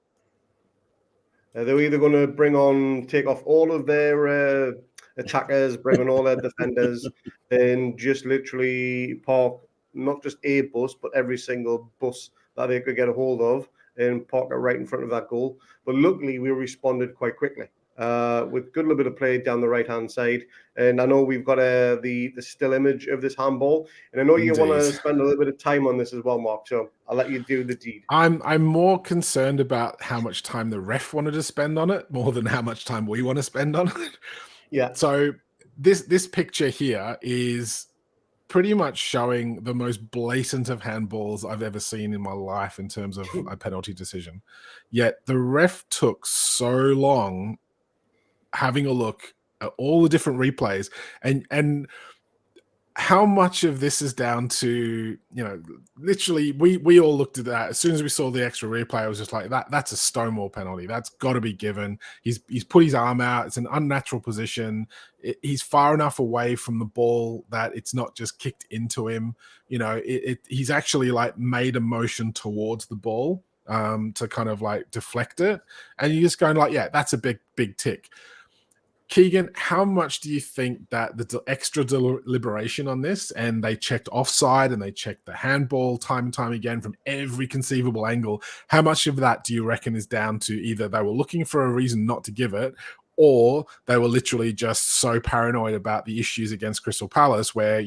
They're either going to take off all of their attackers, bring on all their defenders, and just literally park not just a bus, but every single bus that they could get a hold of and park it right in front of that goal. But luckily, we responded quite quickly. With good little bit of play down the right-hand side. And I know we've got the still image of this handball. And I know you want to spend a little bit of time on this as well, Mark. So I'll let you do the deed. I'm more concerned about how much time the ref wanted to spend on it more than how much time we want to spend on it. Yeah. So this picture here is pretty much showing the most blatant of handballs I've ever seen in my life in terms of a penalty decision. Yet the ref took so long having a look at all the different replays and how much of this is down to, literally we all looked at that. As soon as we saw the extra replay, I was just like, that's a Stonewall penalty. That's got to be given. He's put his arm out. It's an unnatural position. He's far enough away from the ball that it's not just kicked into him. He's actually made a motion towards the ball to kind of deflect it. And you're just going that's a big tick. Keegan, how much do you think that the extra deliberation on this, and they checked offside and they checked the handball time and time again from every conceivable angle, how much of that do you reckon is down to either they were looking for a reason not to give it, or they were literally just so paranoid about the issues against Crystal Palace where,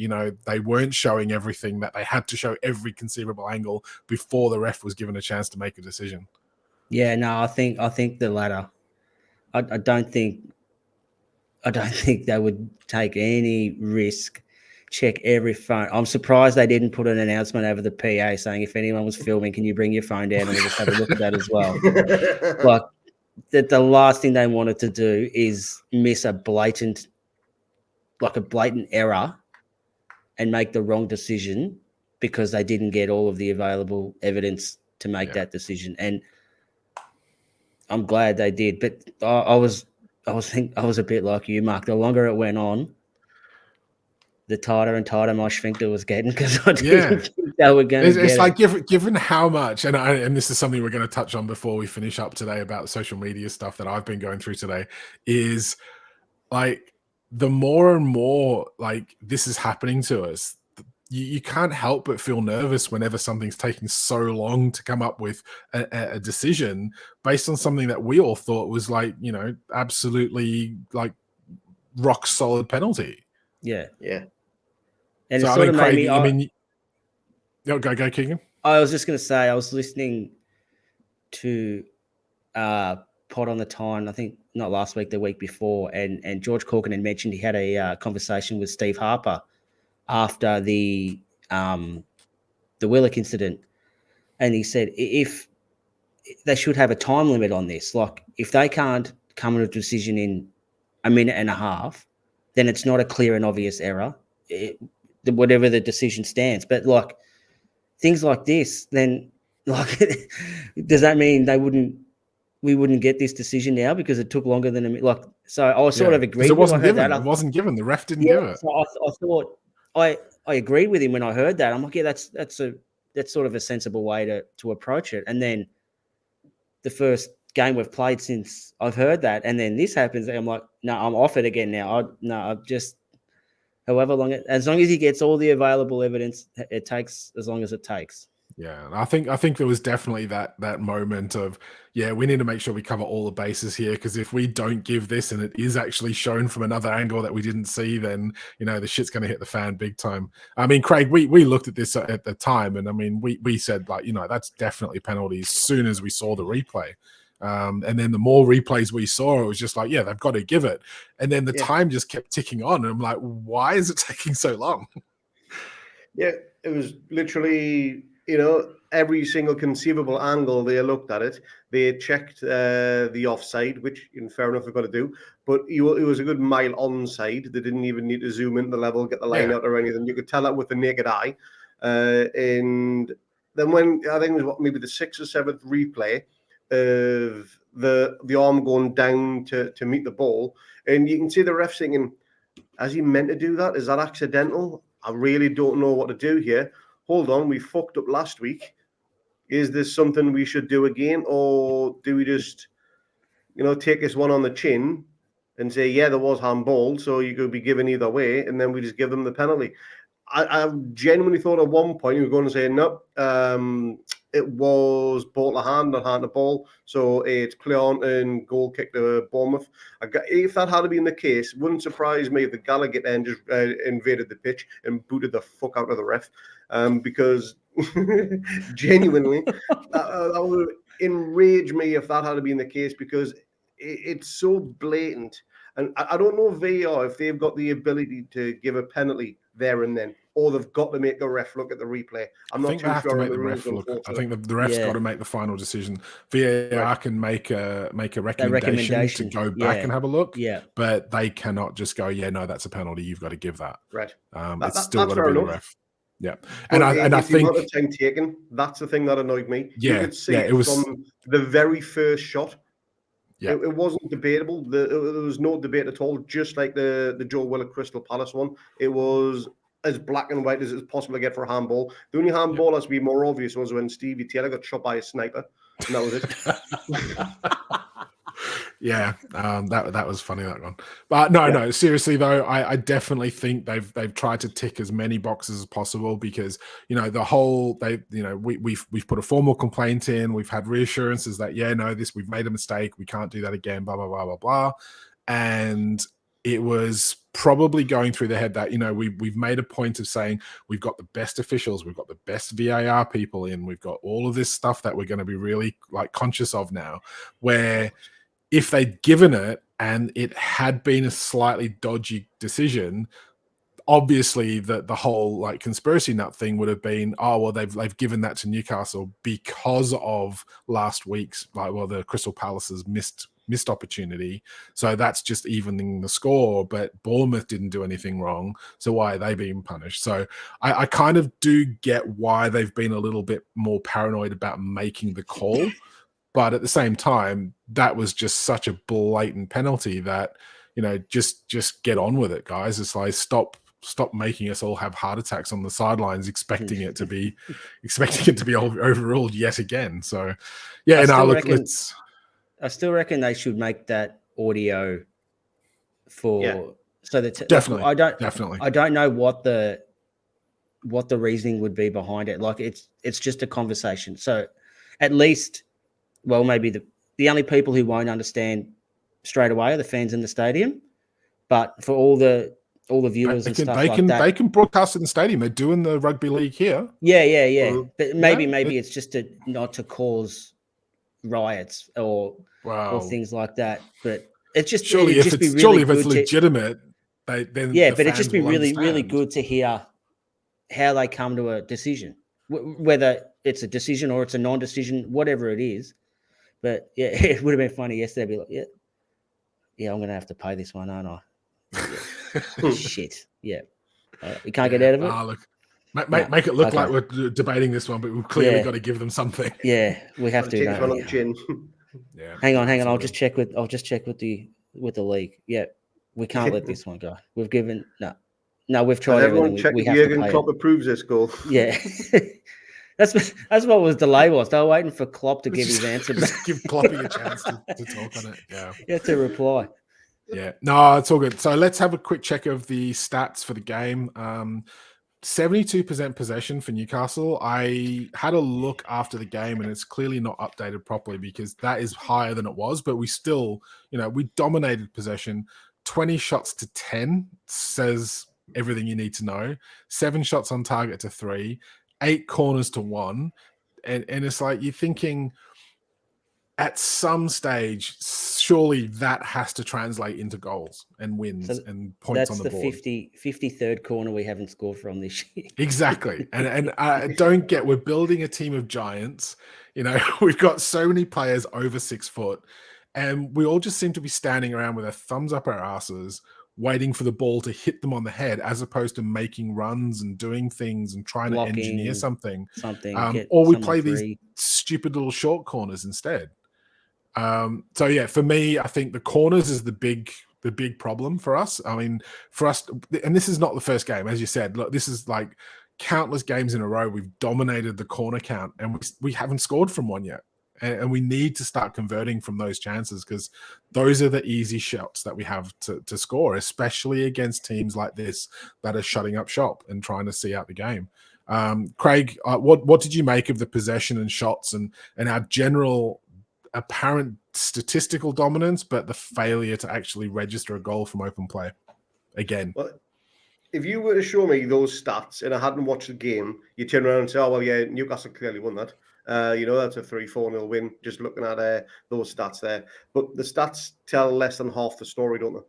they weren't showing everything, that they had to show every conceivable angle before the ref was given a chance to make a decision? Yeah, no, I think the latter. I don't think they would take any risk, check every phone. I'm surprised they didn't put an announcement over the PA saying if anyone was filming, can you bring your phone down and we'll just have a look at that as well. The last thing they wanted to do is miss a blatant error and make the wrong decision because they didn't get all of the available evidence to make that decision. And I'm glad they did. But I was a bit like you, Mark. The longer it went on, the tighter and tighter my sphincter was getting because I didn't think they were going to get it. It's like given how much, and this is something we're going to touch on before we finish up today about social media stuff that I've been going through today, is the more and more this is happening to us, you can't help but feel nervous whenever something's taking so long to come up with a decision based on something that we all thought was absolutely rock solid penalty. Yeah. And so, it sort of made me. Go, Keegan. I was just going to say I was listening to Pod on the Tyne, I think not last week, the week before, and George Corkin had mentioned he had a conversation with Steve Harper after the Willock incident, and he said if they should have a time limit on this, if they can't come to a decision in a minute and a half, then it's not a clear and obvious error, whatever the decision stands. But things like this, then like, does that mean we wouldn't get this decision now because it took longer than like? So I was sort of because agreed it with. I wasn't heard given. that. It wasn't given. The ref didn't Yeah, give it. so I thought I agreed with him when I heard that. I'm like, yeah, that's sort of a sensible way to approach it. And then the first game we've played since I've heard that, and then this happens, I'm like, no, I'm off it again now. I've just however long as long as he gets all the available evidence, it takes as long as it takes. Yeah, and I think there was definitely that moment of, yeah, we need to make sure we cover all the bases here, because if we don't give this and it is actually shown from another angle that we didn't see, then the shit's going to hit the fan big time. I mean, Craig, we looked at this at the time, and I mean, we said, like, that's definitely penalty as soon as we saw the replay. And then the more replays we saw, it was just like, yeah, they've got to give it. And then the time just kept ticking on, and I'm like, why is it taking so long? Yeah, it was literally, every single conceivable angle they looked at it. They checked the offside, which, in fair enough, they've got to do. But it was a good mile onside. They didn't even need to zoom in the level, get the line out or anything. You could tell that with the naked eye. And then when, I think it was maybe the 6th or 7th replay of the arm going down to meet the ball, and you can see the ref thinking, has he meant to do that? Is that accidental? I really don't know what to do here. Hold on, we fucked up last week. Is this something we should do again? Or do we just, take this one on the chin and say, yeah, there was handball, so you could be given either way, and then we just give them the penalty? I genuinely thought at one point you were going to say, no, it was ball to hand, not hand to ball. So it's play on and goal kick to Bournemouth. If that had been the case, it wouldn't surprise me if the Gallagher end just invaded the pitch and booted the fuck out of the ref. Because genuinely, that would enrage me if that had been the case, because it's so blatant. And I don't know VAR if they've got the ability to give a penalty there and then, or they've got to make the ref look at the replay. I'm not too sure on the rules, unfortunately. I think the ref's got to make the final decision. VAR can make a recommendation to go back and have a look, but they cannot just go, yeah, no, that's a penalty, you've got to give that. Right. It's still got to be the ref. Yeah, and I think the amount of time taken, that's the thing that annoyed me. Yeah, you could see it was from the very first shot. Yeah, it wasn't debatable. There was no debate at all. Just like the Joe Willock Crystal Palace one, it was as black and white as it's possible to get for a handball. The only handball that's been more obvious was when Stevie Taylor got shot by a sniper, and that was it. Yeah, that was funny, that one. But no, seriously though, I definitely think they've tried to tick as many boxes as possible, because the whole we've put a formal complaint in, we've had reassurances that we've made a mistake, we can't do that again, blah blah blah blah blah, and it was probably going through their head that we've made a point of saying we've got the best officials, we've got the best VAR people in, we've got all of this stuff that we're going to be really conscious of now, where if they'd given it and it had been a slightly dodgy decision, obviously the whole conspiracy nut thing would have been, oh well, they've given that to Newcastle because of last week's the Crystal Palace's missed opportunity, so that's just evening the score, but Bournemouth didn't do anything wrong, so why are they being punished? So I kind of do get why they've been a little bit more paranoid about making the call. But at the same time, that was just such a blatant penalty that, just get on with it, guys. It's like, stop making us all have heart attacks on the sidelines, expecting it to be overruled yet again. So, yeah, I still reckon they should make that audio so that definitely. I don't know what the reasoning would be behind it. Like, it's just a conversation. So at least, well, maybe the only people who won't understand straight away are the fans in the stadium, but for all the viewers and stuff like that, they can broadcast in the stadium. They're doing the rugby league here. Yeah. Mm-hmm. But maybe it's just not to cause riots or things like that. But it's just surely if it's legitimate, then but it'd just be really good to hear how they come to a decision, whether it's a decision or it's a non-decision, whatever it is. But yeah, it would have been funny yesterday. Be like, yeah, I'm gonna have to pay this one, aren't I? Yeah. Shit, yeah, you can't get out of it. Look, Make it look Okay. like we're debating this one, but we've clearly got to give them something. Yeah, we have Gotta to. take don't this one on we? the chin. Yeah. Hang on. I'll absolutely. just check with the league. Yeah, we can't let this one go. We've given no. We've Has tried everything. everyone checked We if have to Jurgen pay Klopp it. approves this goal? Yeah, that's what was delay was. They were waiting for Klopp to give his answer back. Just give Kloppy a chance to talk on it. Yeah. Yeah, to reply. Yeah. No, it's all good. So let's have a quick check of the stats for the game. 72% possession for Newcastle. I had a look after the game and it's clearly not updated properly because that is higher than it was, but we still, we dominated possession. 20 shots to 10 says everything you need to know. 7 shots on target to 3, 8 corners to 1. And it's like you're thinking at some stage, surely that has to translate into goals and wins and points on the board. That's the 53rd corner we haven't scored from this year. Exactly. And we're building a team of giants. We've got so many players over 6 foot and we all just seem to be standing around with our thumbs up our asses, waiting for the ball to hit them on the head as opposed to making runs and doing things and trying to engineer something. Or we play these stupid little short corners instead. So yeah, for me, I think the corners is the big problem for us. I mean, for us, and this is not the first game, as you said. Look, this is like countless games in a row. We've dominated the corner count, and we haven't scored from one yet. And we need to start converting from those chances because those are the easy shots that we have to score, especially against teams like this that are shutting up shop and trying to see out the game. Craig, what did you make of the possession and shots and our general apparent statistical dominance, but the failure to actually register a goal from open play again? Well, if you were to show me those stats and I hadn't watched the game, you turn around and say, oh, well, yeah, Newcastle clearly won that. That's a 3-4-0 win, just looking at those stats there. But the stats tell less than half the story, don't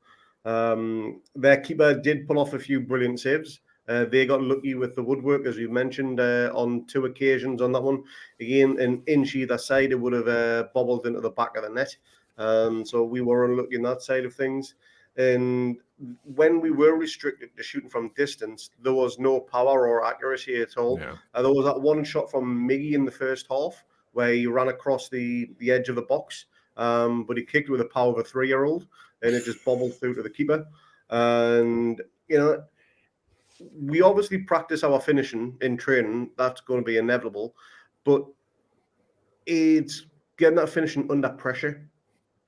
they? Their keeper did pull off a few brilliant saves. They got lucky with the woodwork, as you mentioned, on 2 occasions on that one. Again, an inch either side, it would have bobbled into the back of the net. So we were unlucky on that side of things. And when we were restricted to shooting from distance, there was no power or accuracy at all. Yeah. There was that one shot from Miggy in the first half where he ran across the edge of the box, but he kicked with the power of a 3-year-old and it just bobbled through to the keeper. And, we obviously practice our finishing in training. That's going to be inevitable. But it's getting that finishing under pressure.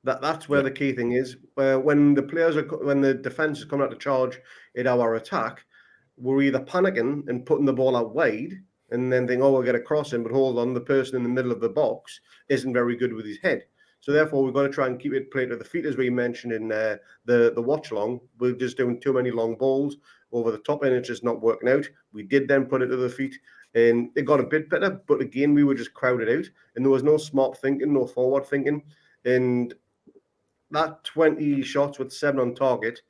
That's where the key thing is. When the defense is coming out to charge at our attack, we're either panicking and putting the ball out wide and then think, oh, we'll get a crossing, but hold on, the person in the middle of the box isn't very good with his head. So therefore, we've got to try and keep it played to the feet, as we mentioned in the watch along. We're just doing too many long balls over the top, and it's just not working out. We did then put it to the feet, and it got a bit better. But again, we were just crowded out, and there was no smart thinking, no forward thinking, and that 20 shots with 7 on target,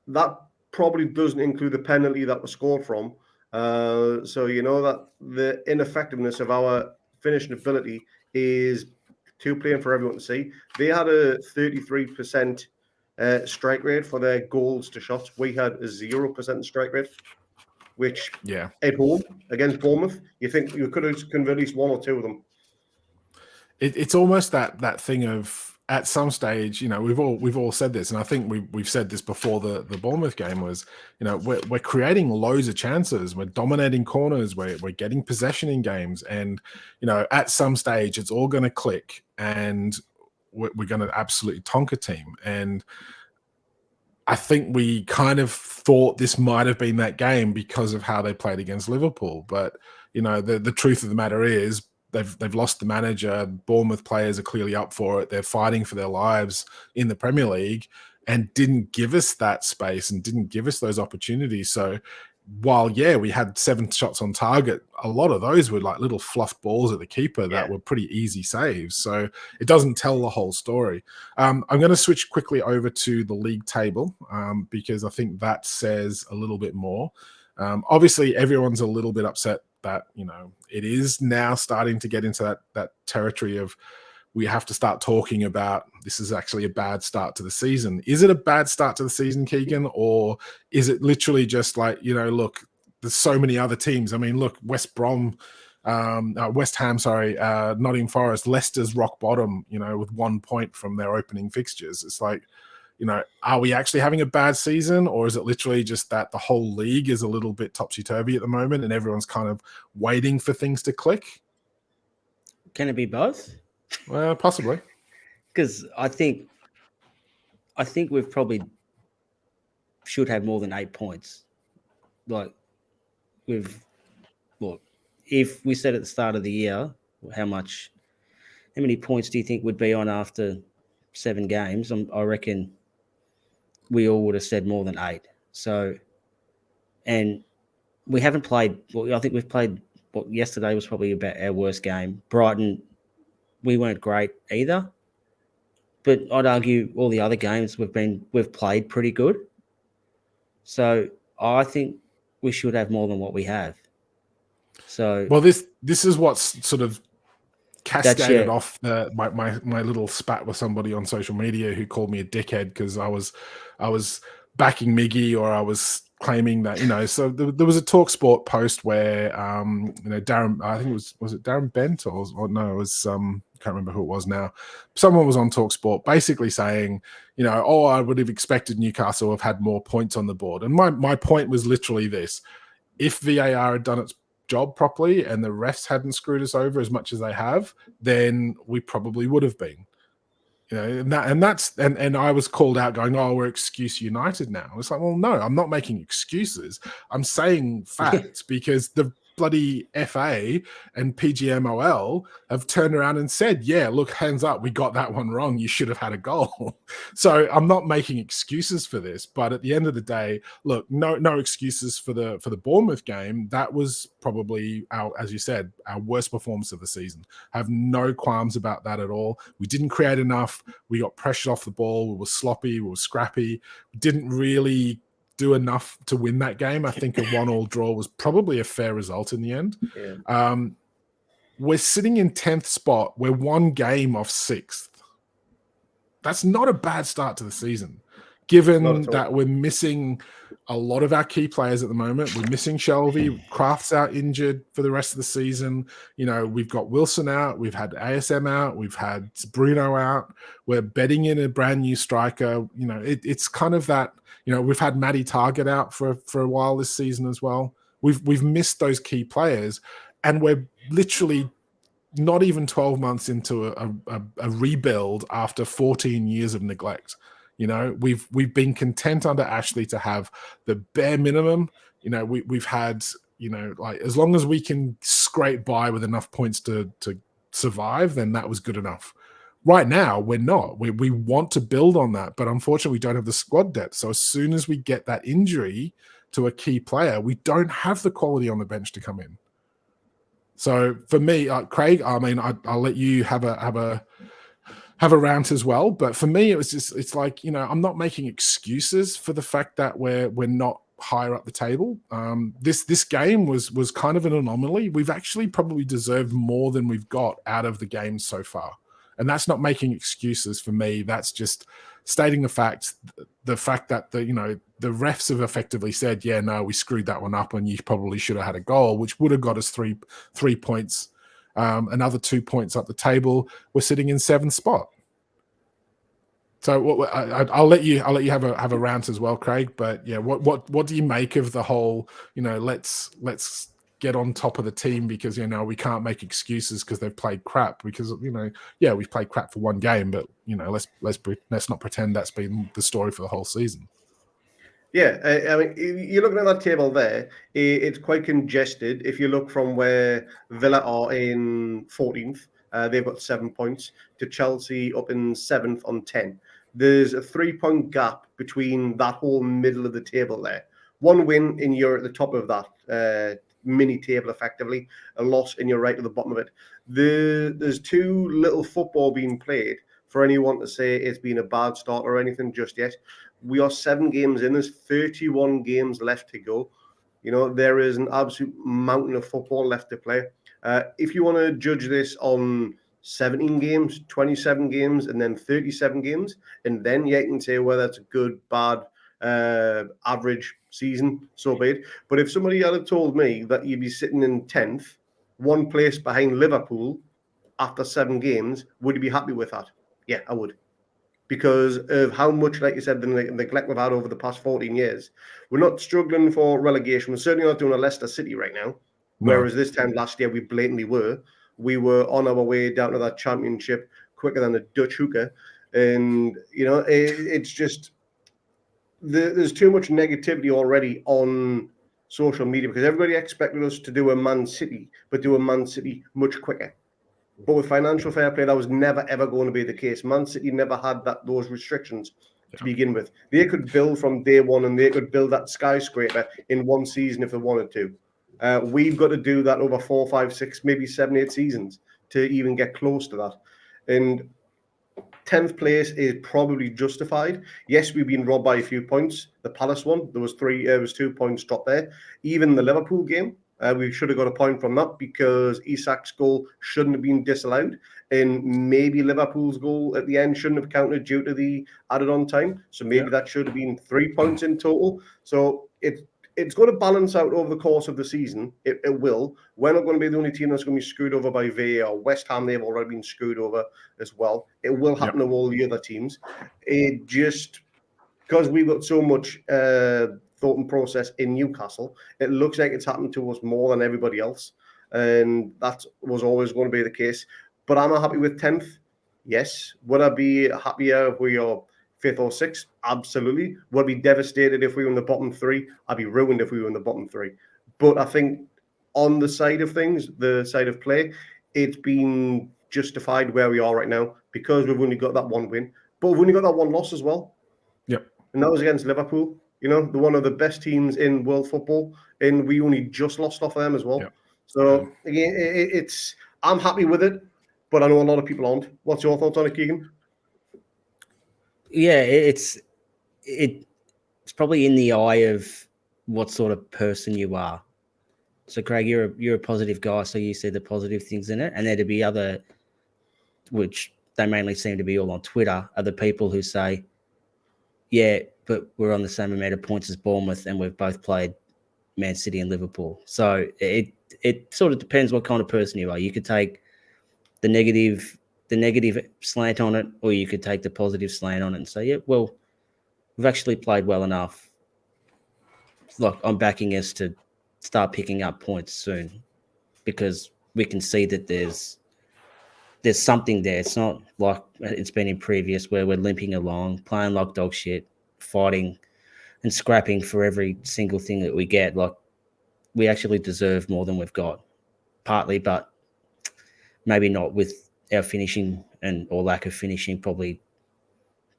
that probably doesn't include the penalty that was scored from. So that the ineffectiveness of our finishing ability is too plain for everyone to see. They had a 33% strike rate for their goals to shots. We had a 0% strike rate, which at home against Bournemouth, you think you could have converted at least 1 or 2 of them. It's almost that thing of, at some stage, we've all said this, and I think we've said this before the Bournemouth game was, we're creating loads of chances, we're dominating corners, we're getting possession in games, and at some stage it's all going to click, and we're going to absolutely tonk a team. And I think we kind of thought this might have been that game because of how they played against Liverpool, but the truth of the matter is, They've lost the manager. Bournemouth players are clearly up for it. They're fighting for their lives in the Premier League and didn't give us that space and didn't give us those opportunities. So while, we had 7 shots on target, a lot of those were like little fluffed balls at the keeper that were pretty easy saves. So it doesn't tell the whole story. I'm going to switch quickly over to the league table because I think that says a little bit more. Obviously, everyone's a little bit upset that it is now starting to get into that territory of we have to start talking about this is actually a bad start to the season. Is it a bad start to the season, Keegan, or is it literally just like look, there's so many other teams. I mean, look, West Ham, Nottingham Forest, Leicester's rock bottom, with 1 point from their opening fixtures. It's like, are we actually having a bad season, or is it literally just that the whole league is a little bit topsy-turvy at the moment and everyone's kind of waiting for things to click? Can it be both? Well, possibly. Because I think we've probably should have more than 8 points. Like, if we said at the start of the year, how many points do you think would be on after 7 games? I reckon we all would have said more than 8. So, and we haven't played. Well, I think we've played. Yesterday was probably about our worst game. Brighton, we weren't great either. But I'd argue all the other games we've played pretty good. So I think we should have more than what we have. So, well, this is what's sort of cascaded off my little spat with somebody on social media who called me a dickhead because I was backing Miggy, or I was claiming that, so there was a TalkSport post where Darren, I think was it Darren Bent or no, it was can't remember who it was now. Someone was on TalkSport basically saying, I would have expected Newcastle to have had more points on the board. And my point was literally this: if VAR had done its job properly and the refs hadn't screwed us over as much as they have, then we probably would have been. And I was called out going, oh, we're excuse United now. It's like, well, no, I'm not making excuses. I'm saying facts because the bloody FA and PGMOL have turned around and said, yeah, look, hands up, we got that one wrong. You should have had a goal. So I'm not making excuses for this, but at the end of the day, look, no excuses for the Bournemouth game. That was probably as you said, our worst performance of the season. I have no qualms about that at all. We didn't create enough. We got pressured off the ball. We were sloppy. We were scrappy. We didn't really do enough to win that game. I think a 1-1 draw was probably a fair result in the end. Yeah. We're sitting in 10th spot. We're 1 game off 6th. That's not a bad start to the season, given that we're missing a lot of our key players at the moment. We're missing Shelby. Kraft's out injured for the rest of the season. We've got Wilson out. We've had ASM out. We've had Bruno out. We're betting in a brand new striker. It's kind of that, we've had Matty Target out for a while this season as well. We've missed those key players, and we're literally not even 12 months into a rebuild after 14 years of neglect. We've been content under Ashley to have the bare minimum. We've had, like, as long as we can scrape by with enough points to survive, then that was good enough. Right now, we're not. We want to build on that, but unfortunately, we don't have the squad depth. So as soon as we get that injury to a key player, we don't have the quality on the bench to come in. So for me, Craig, I mean, I'll let you have a rant as well. But for me, it's like, I'm not making excuses for the fact that we're not higher up the table. This game was kind of an anomaly. We've actually probably deserved more than we've got out of the game so far. And that's not making excuses for me. That's just stating the fact that the refs have effectively said, yeah, no, we screwed that one up and you probably should have had a goal, which would have got us three points, another 2 points up the table. We're sitting in 7th spot. So I'll let you have a rant as well, Craig. But yeah, what do you make of the whole, let's get on top of the team because, we can't make excuses because they've played crap because, yeah, we've played crap for 1 game, but, let's not pretend that's been the story for the whole season. Yeah, I mean, you're looking at that table there. It's quite congested. If you look from where Villa are in 14th, they've got 7 points, to Chelsea up in 7th on 10. There's a 3-point gap between that whole middle of the table there. 1 win and you're at the top of that mini table, effectively. A loss and you're right at the bottom of it. There's too little football being played for anyone to say it's been a bad start or anything just yet. We are 7 games in. There's 31 games left to go. There is an absolute mountain of football left to play. If you want to judge this on 17 games, 27 games, and then 37 games, and then you can say whether it's good, bad, average season, so be it. But if somebody had told me that you'd be sitting in 10th, one place behind Liverpool after 7 games, would you be happy with that? Yeah, I would. Because of how much, like you said, the neglect we've had over the past 14 years. We're not struggling for relegation. We're certainly not doing a Leicester City right now. Whereas this time last year, we blatantly were. We were on our way down to that championship quicker than a Dutch hooker. And, it's just, there's too much negativity already on social media because everybody expected us to do a Man City, but do a Man City much quicker. But with financial fair play, that was never, ever going to be the case. Man City never had those restrictions to begin with. They could build from day one and they could build that skyscraper in one season if they wanted to. We've got to do that over 4, 5, 6, maybe 7, 8 seasons to even get close to that. And 10th place is probably justified. Yes, we've been robbed by a few points. The Palace one, there was 2 points dropped there. Even the Liverpool game, we should have got a point from that because Isak's goal shouldn't have been disallowed. And maybe Liverpool's goal at the end shouldn't have counted due to the added on time. So maybe that should have been 3 points in total. So it's going to balance out over the course of the season. It will. We're not going to be the only team that's going to be screwed over by VAR. West Ham, they've already been screwed over as well. It will happen to all the other teams. It just, because we've got so much thought and process in Newcastle, it looks like it's happened to us more than everybody else. And that was always going to be the case. But am I happy with 10th? Yes. Would I be happier if we are 5th or 6th? Absolutely. Would I be devastated if we were in the bottom 3? I'd be ruined if we were in the bottom 3. But I think on the side of things, the side of play, it's been justified where we are right now because we've only got that 1 win. But we've only got that 1 loss as well. Yep. And that was against Liverpool, the one of the best teams in world football. And we only just lost off of them as well. Yep. So, again, I'm happy with it, but I know a lot of people aren't. What's your thoughts on it, Keegan? Yeah, it's probably in the eye of what sort of person you are. So, Craig, you're a positive guy, so you see the positive things in it, and there'd be other, which they mainly seem to be all on Twitter, are the people who say, yeah, but we're on the same amount of points as Bournemouth, and we've both played Man City and Liverpool. So it sort of depends what kind of person you are. You could take the negative slant on it, or you could take the positive slant on it and say, yeah, well, we've actually played well enough. Look, I'm backing us to start picking up points soon because we can see that there's something there. It's not like it's been in previous where we're limping along, playing like dog shit, fighting and scrapping for every single thing that we get. Like, we actually deserve more than we've got, partly, but maybe not with our finishing or lack of finishing. Probably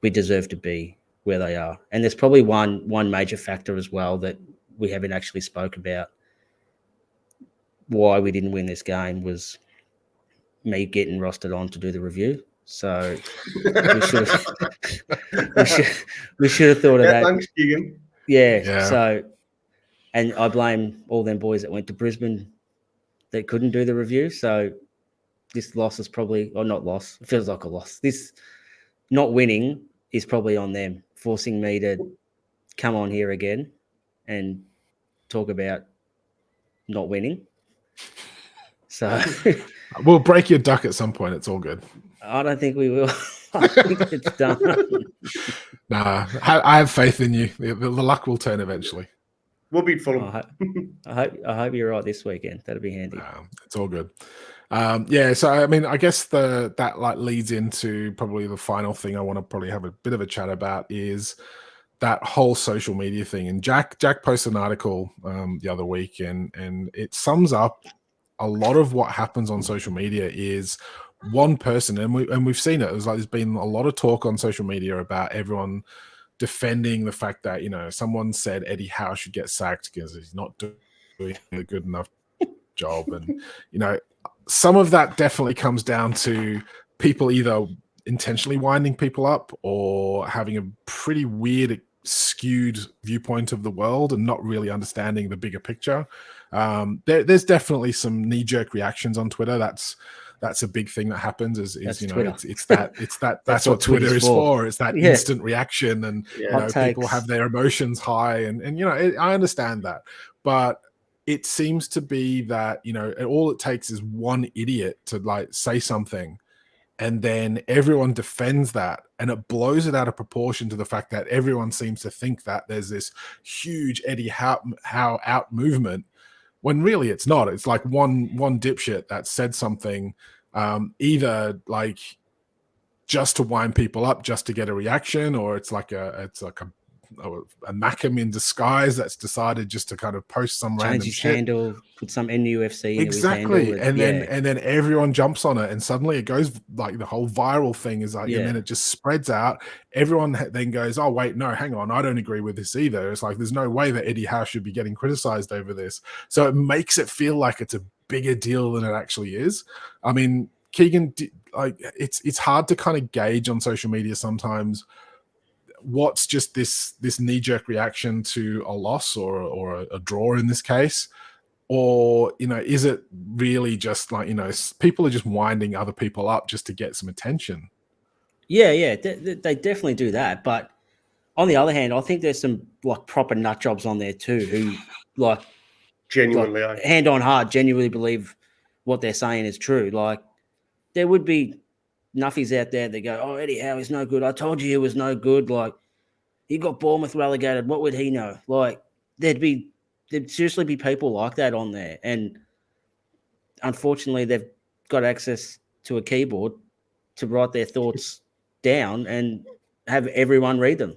we deserve to be where they are. And there's probably one major factor as well that we haven't actually spoke about. Why we didn't win this game was me getting rostered on to do the review. So we should have thought of that. Thanks, Keegan. Yeah. So, and I blame all them boys that went to Brisbane that couldn't do the review. So this loss is probably, or not loss, it feels like a loss. This not winning is probably on them, forcing me to come on here again and talk about not winning. So we'll break your duck at some point. It's all good. I don't think we will. I think it's done. Nah, I have faith in you. The luck will turn eventually. We'll beat Fulham. I hope you're right this weekend. That'll be handy. It's all good. So I mean, I guess that like leads into probably the final thing I want to probably have a bit of a chat about is that whole social media thing. And Jack posted an article the other week, and it sums up a lot of what happens on social media is one person, and we've seen it. It was like there's been a lot of talk on social media about everyone defending the fact that, someone said Eddie Howe should get sacked because he's not doing a good enough job. And, some of that definitely comes down to people either intentionally winding people up or having a pretty weird, skewed viewpoint of the world and not really understanding the bigger picture. There's definitely some knee-jerk reactions on Twitter. That's that's a big thing that happens. Is That's you know, Twitter. that's what Twitter is for. It's that Yeah. instant reaction, and Yeah. you know, people have their emotions high, and you know, I understand that, but it seems to be that, you know, all it takes is one idiot to like say something, and then everyone defends that, and it blows it out of proportion to the fact that everyone seems to think that there's this huge Eddie Howe out movement, when really it's not. It's like one dipshit that said something, either like just to wind people up, just to get a reaction, or it's like a Macam in disguise that's decided just to kind of post some Change random his shit. handle, put some NUFC into his Exactly. handle. And then everyone jumps on it, and suddenly it goes like the whole viral thing is like, and then it just spreads out. Everyone then goes, oh wait, no, hang on, I don't agree with this either. It's like, there's no way that Eddie Howe should be getting criticized over this. So it makes it feel like it's a bigger deal than it actually is. I mean, Keegan, like it's hard to kind of gauge on social media sometimes what's just this knee-jerk reaction to a loss or a draw in this case, or, you know, is it really just like, you know, people are just winding other people up just to get some attention? Yeah, they definitely do that. But on the other hand, I think there's some like proper nut jobs on there too who like Genuinely, hand on heart, genuinely believe what they're saying is true. Like there would be nuffies out there that go, oh, Eddie Howe is no good. I told you he was no good. Like he got Bournemouth relegated. What would he know? Like there'd seriously be people like that on there. And unfortunately, they've got access to a keyboard to write their thoughts down and have everyone read them.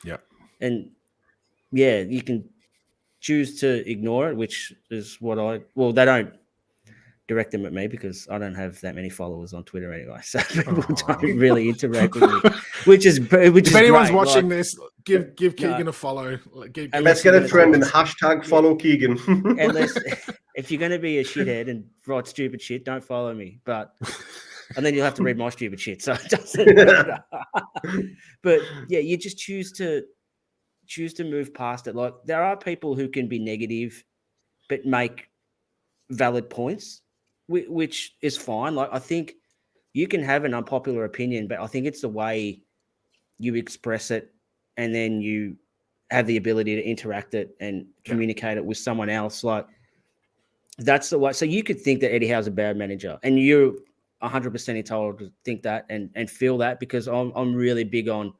Yeah. And yeah, you can choose to ignore it, which is what they don't direct them at me because I don't have that many followers on Twitter anyway. So people don't really interact with me, which is if anyone's great. watching this, give Keegan a follow. Let's get a trend and hashtag follow Keegan. Unless if you're going to be a shithead and write stupid shit, don't follow me. And then you'll have to read my stupid shit. So it doesn't matter. But yeah, you just choose to move past it. Like there are people who can be negative, but make valid points, which is fine. Like I think you can have an unpopular opinion, but I think it's the way you express it, and then you have the ability to interact it and communicate it with someone else. Like that's the way. So you could think that Eddie Howe's a bad manager, and you're 100% entitled to think that and feel that, because I'm really big on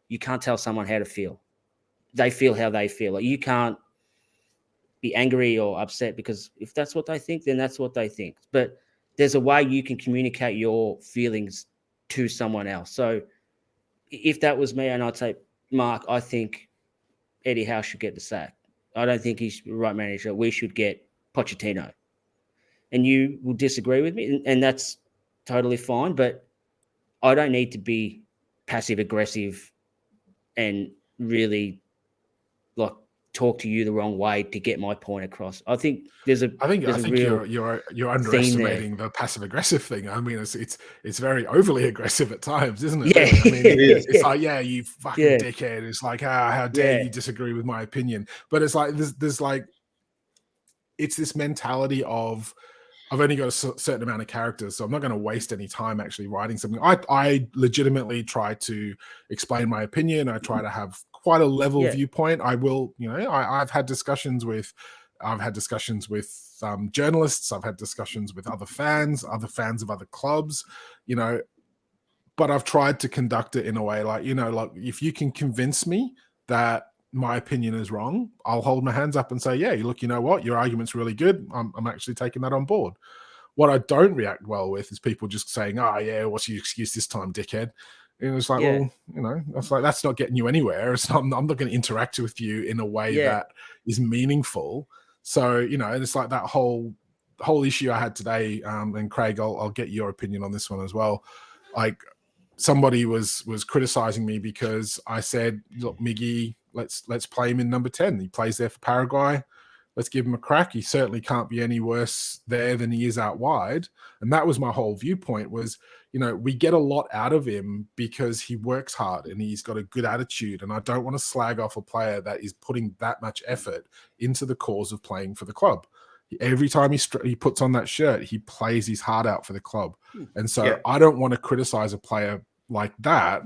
you can't tell someone how to feel. They feel how they feel. Like you can't be angry or upset because if that's what they think, then that's what they think. But there's a way you can communicate your feelings to someone else. So if that was me and I'd say, Mark, I think Eddie Howe should get the sack. I don't think he's the right manager. We should get Pochettino. And you will disagree with me, and that's totally fine. But I don't need to be passive aggressive and really like talk to you the wrong way to get my point across. I think I think you're underestimating the passive aggressive thing. I mean, it's very overly aggressive at times, isn't it? Yeah, really? I mean, it's like, you fucking Yeah. dickhead. It's like, how dare you disagree with my opinion? But it's like there's like it's this mentality of I've only got a certain amount of characters, so I'm not going to waste any time actually writing something. I legitimately try to explain my opinion. I try to have quite a level viewpoint. I will, I've had discussions with journalists. I've had discussions with other fans of other clubs, but I've tried to conduct it in a way like, like if you can convince me that my opinion is wrong, I'll hold my hands up and say, yeah, look, you know what? Your argument's really good. I'm actually taking that on board. What I don't react well with is people just saying, oh, yeah, what's your excuse this time, dickhead? And it's like, that's not getting you anywhere. I'm not going to interact with you in a way that is meaningful. So, and it's like that whole issue I had today, and Craig, I'll get your opinion on this one as well. Like somebody was criticizing me because I said, look, Miggy, let's play him in number 10. He plays there for Paraguay. Let's give him a crack. He certainly can't be any worse there than he is out wide. And that was my whole viewpoint was, we get a lot out of him because he works hard and he's got a good attitude. And I don't want to slag off a player that is putting that much effort into the cause of playing for the club. Every time he puts on that shirt, he plays his heart out for the club. And so Yeah. I don't want to criticize a player like that,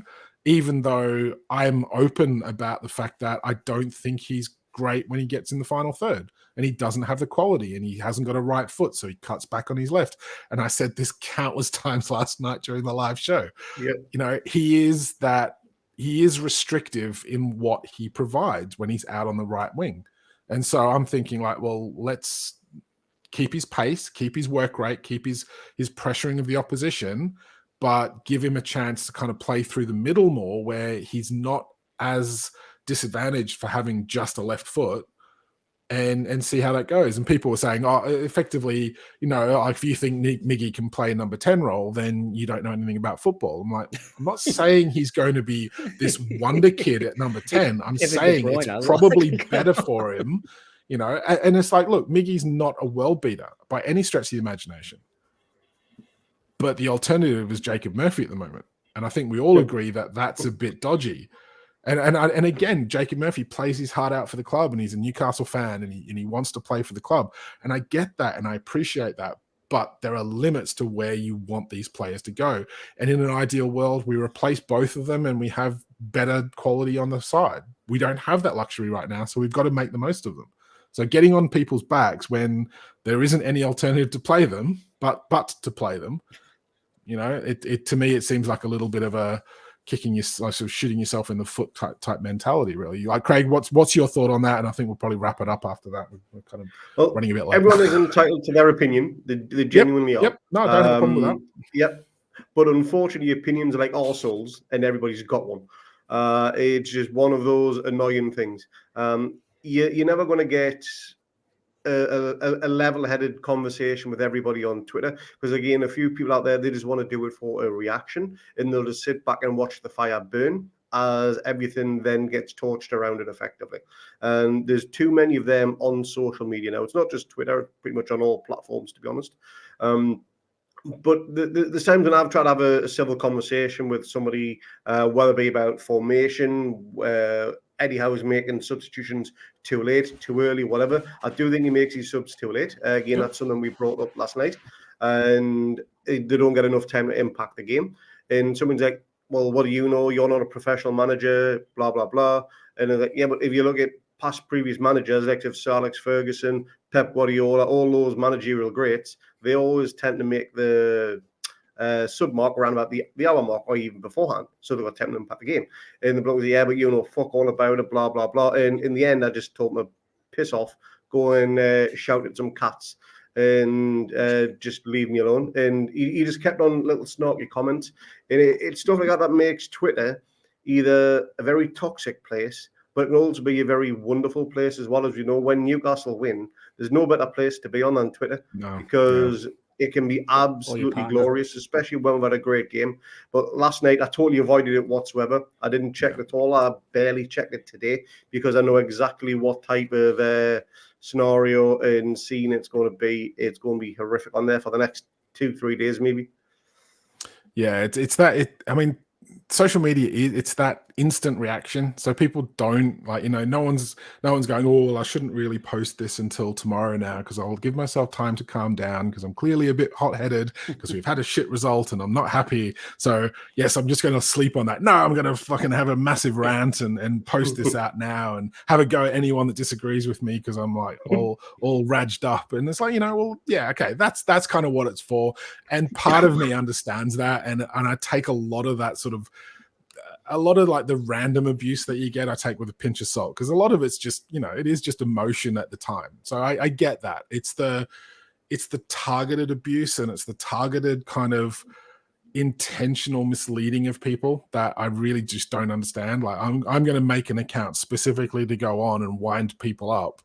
even though I'm open about the fact that I don't think he's great when he gets in the final third, and he doesn't have the quality, and he hasn't got a right foot, so he cuts back on his left. And I said this countless times last night during the live show. Yeah. You know, he is restrictive in what he provides when he's out on the right wing. And so I'm thinking like, well, let's keep his pace, keep his work rate, keep his pressuring of the opposition, but give him a chance to kind of play through the middle more, where he's not as disadvantaged for having just a left foot, and see how that goes. And people were saying, oh, effectively, you know, like if you think Miggy can play a number 10 role, then you don't know anything about football. I'm like, I'm not saying he's going to be this wonder kid at number 10. I'm saying it's probably better for him, you know. And it's like, look, Miggy's not a world beater by any stretch of the imagination, but the alternative is Jacob Murphy at the moment. And I think we all agree that that's a bit dodgy. And again, Jacob Murphy plays his heart out for the club, and he's a Newcastle fan, and he wants to play for the club. And I get that, and I appreciate that. But there are limits to where you want these players to go. And in an ideal world, we replace both of them and we have better quality on the side. We don't have that luxury right now, so we've got to make the most of them. So getting on people's backs when there isn't any alternative to play them, but to play them, you know, it to me, it seems like a little bit of a kicking yourself, sort of shooting yourself in the foot type mentality, really. Like, Craig, what's your thought on that? And I think we'll probably wrap it up after that. We're kind of running a bit late. Everyone is entitled to their opinion. They genuinely are. Yep. No, I don't have a problem with that. Yep. But unfortunately, opinions are like arseholes, and everybody's got one. It's just one of those annoying things. You're never going to get a level-headed conversation with everybody on Twitter, because again, a few people out there, they just want to do it for a reaction, and they'll just sit back and watch the fire burn as everything then gets torched around it effectively. And there's too many of them on social media now. It's not just Twitter, pretty much on all platforms, to be honest. But the times when I've tried to have a civil conversation with somebody, whether it be about formation, Eddie Howe's making substitutions too late, too early, whatever. I do think he makes his subs too late. Again, that's something we brought up last night. And they don't get enough time to impact the game. And someone's like, well, what do you know? You're not a professional manager, blah, blah, blah. And they're like, yeah, but if you look at previous managers, like Sir Alex Ferguson, Pep Guardiola, all those managerial greats, they always tend to make the sub mark around about the hour mark or even beforehand, so they've got time to impact the game. And the bloke was, yeah, but you know, fuck all about it, blah, blah, blah. And in the end, I just told him to piss off, go and shout at some cats and just leave me alone. And he just kept on little snarky comments. And it's stuff like that makes Twitter either a very toxic place, but it can also be a very wonderful place as well. As you know, when Newcastle win, there's no better place to be on than Twitter, because it can be absolutely glorious, especially when we've had a great game. But last night, I totally avoided it whatsoever. I didn't check it at all. I barely checked it today, because I know exactly what type of scenario and scene it's going to be. It's going to be horrific on there for the next 2-3 days, maybe. Yeah, it's that. I mean, social media, it's that instant reaction. So people don't, like, you know, no one's going, oh, well, I shouldn't really post this until tomorrow now, because I'll give myself time to calm down, because I'm clearly a bit hot-headed because we've had a shit result and I'm not happy. So yes, I'm just going to sleep on that. No, I'm going to fucking have a massive rant and post this out now and have a go at anyone that disagrees with me, because I'm like all raged up. And it's like, you know, well, yeah, okay, that's kind of what it's for. And part of me understands that, and I take a lot of that sort of, a lot of like the random abuse that you get, I take with a pinch of salt, because a lot of it's just, you know, it is just emotion at the time. So I get that. It's the targeted abuse, and it's the targeted kind of intentional misleading of people that I really just don't understand. Like, I'm going to make an account specifically to go on and wind people up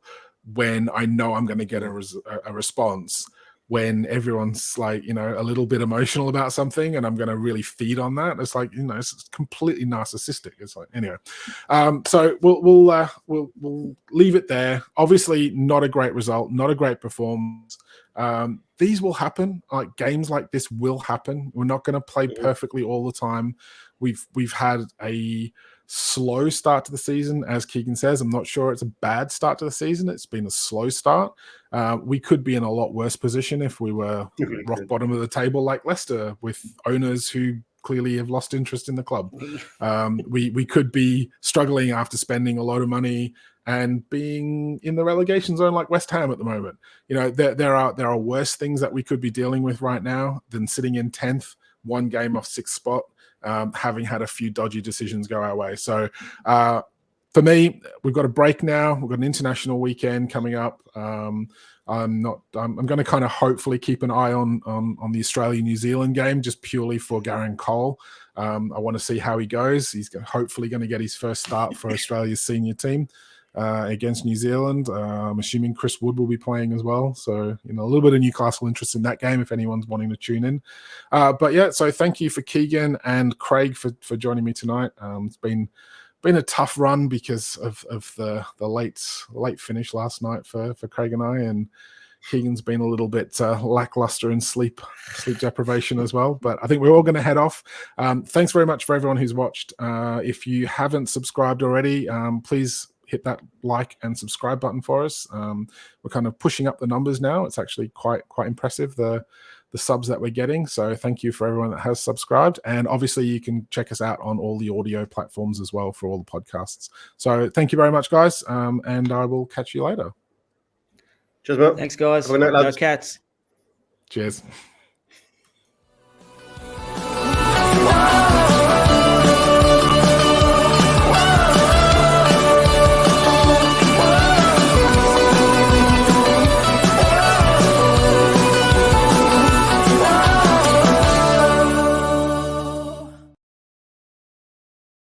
when I know I'm going to get a response, when everyone's like, you know, a little bit emotional about something, and I'm going to really feed on that. It's like, you know, it's completely narcissistic. It's like, anyway. So we'll leave it there. Obviously, not a great result, not a great performance. These will happen. Like, games like this will happen. We're not going to play perfectly all the time. We've had a slow start to the season, as Keegan says. I'm not sure it's a bad start to the season. It's been a slow start. We could be in a lot worse position if we were rock bottom of the table like Leicester, with owners who clearly have lost interest in the club. We could be struggling after spending a lot of money and being in the relegation zone like West Ham at the moment. You know, there are worse things that we could be dealing with right now than sitting in 10th, one game off 6th spot, having had a few dodgy decisions go our way. So for me, we've got a break now. We've got an international weekend coming up. I'm going to kind of hopefully keep an eye on the Australia-New Zealand game, just purely for Gareth Cole. I want to see how he goes. He's hopefully going to get his first start for Australia's senior team against New Zealand. I'm assuming Chris Wood will be playing as well. So, you know, a little bit of Newcastle interest in that game if anyone's wanting to tune in. But yeah, so thank you for Keegan and Craig for joining me tonight. It's been a tough run because of the late finish last night for Craig and I, and Keegan's been a little bit lackluster in sleep deprivation as well. But I think we're all going to head off. Thanks very much for everyone who's watched. If you haven't subscribed already, please hit that like and subscribe button for us. We're kind of pushing up the numbers now. It's actually quite impressive, the subs that we're getting. So thank you for everyone that has subscribed. And obviously you can check us out on all the audio platforms as well for all the podcasts. So thank you very much, guys. And I will catch you later. Cheers, mate. Thanks, guys. Have a good night, lads. Go Cats. Cheers.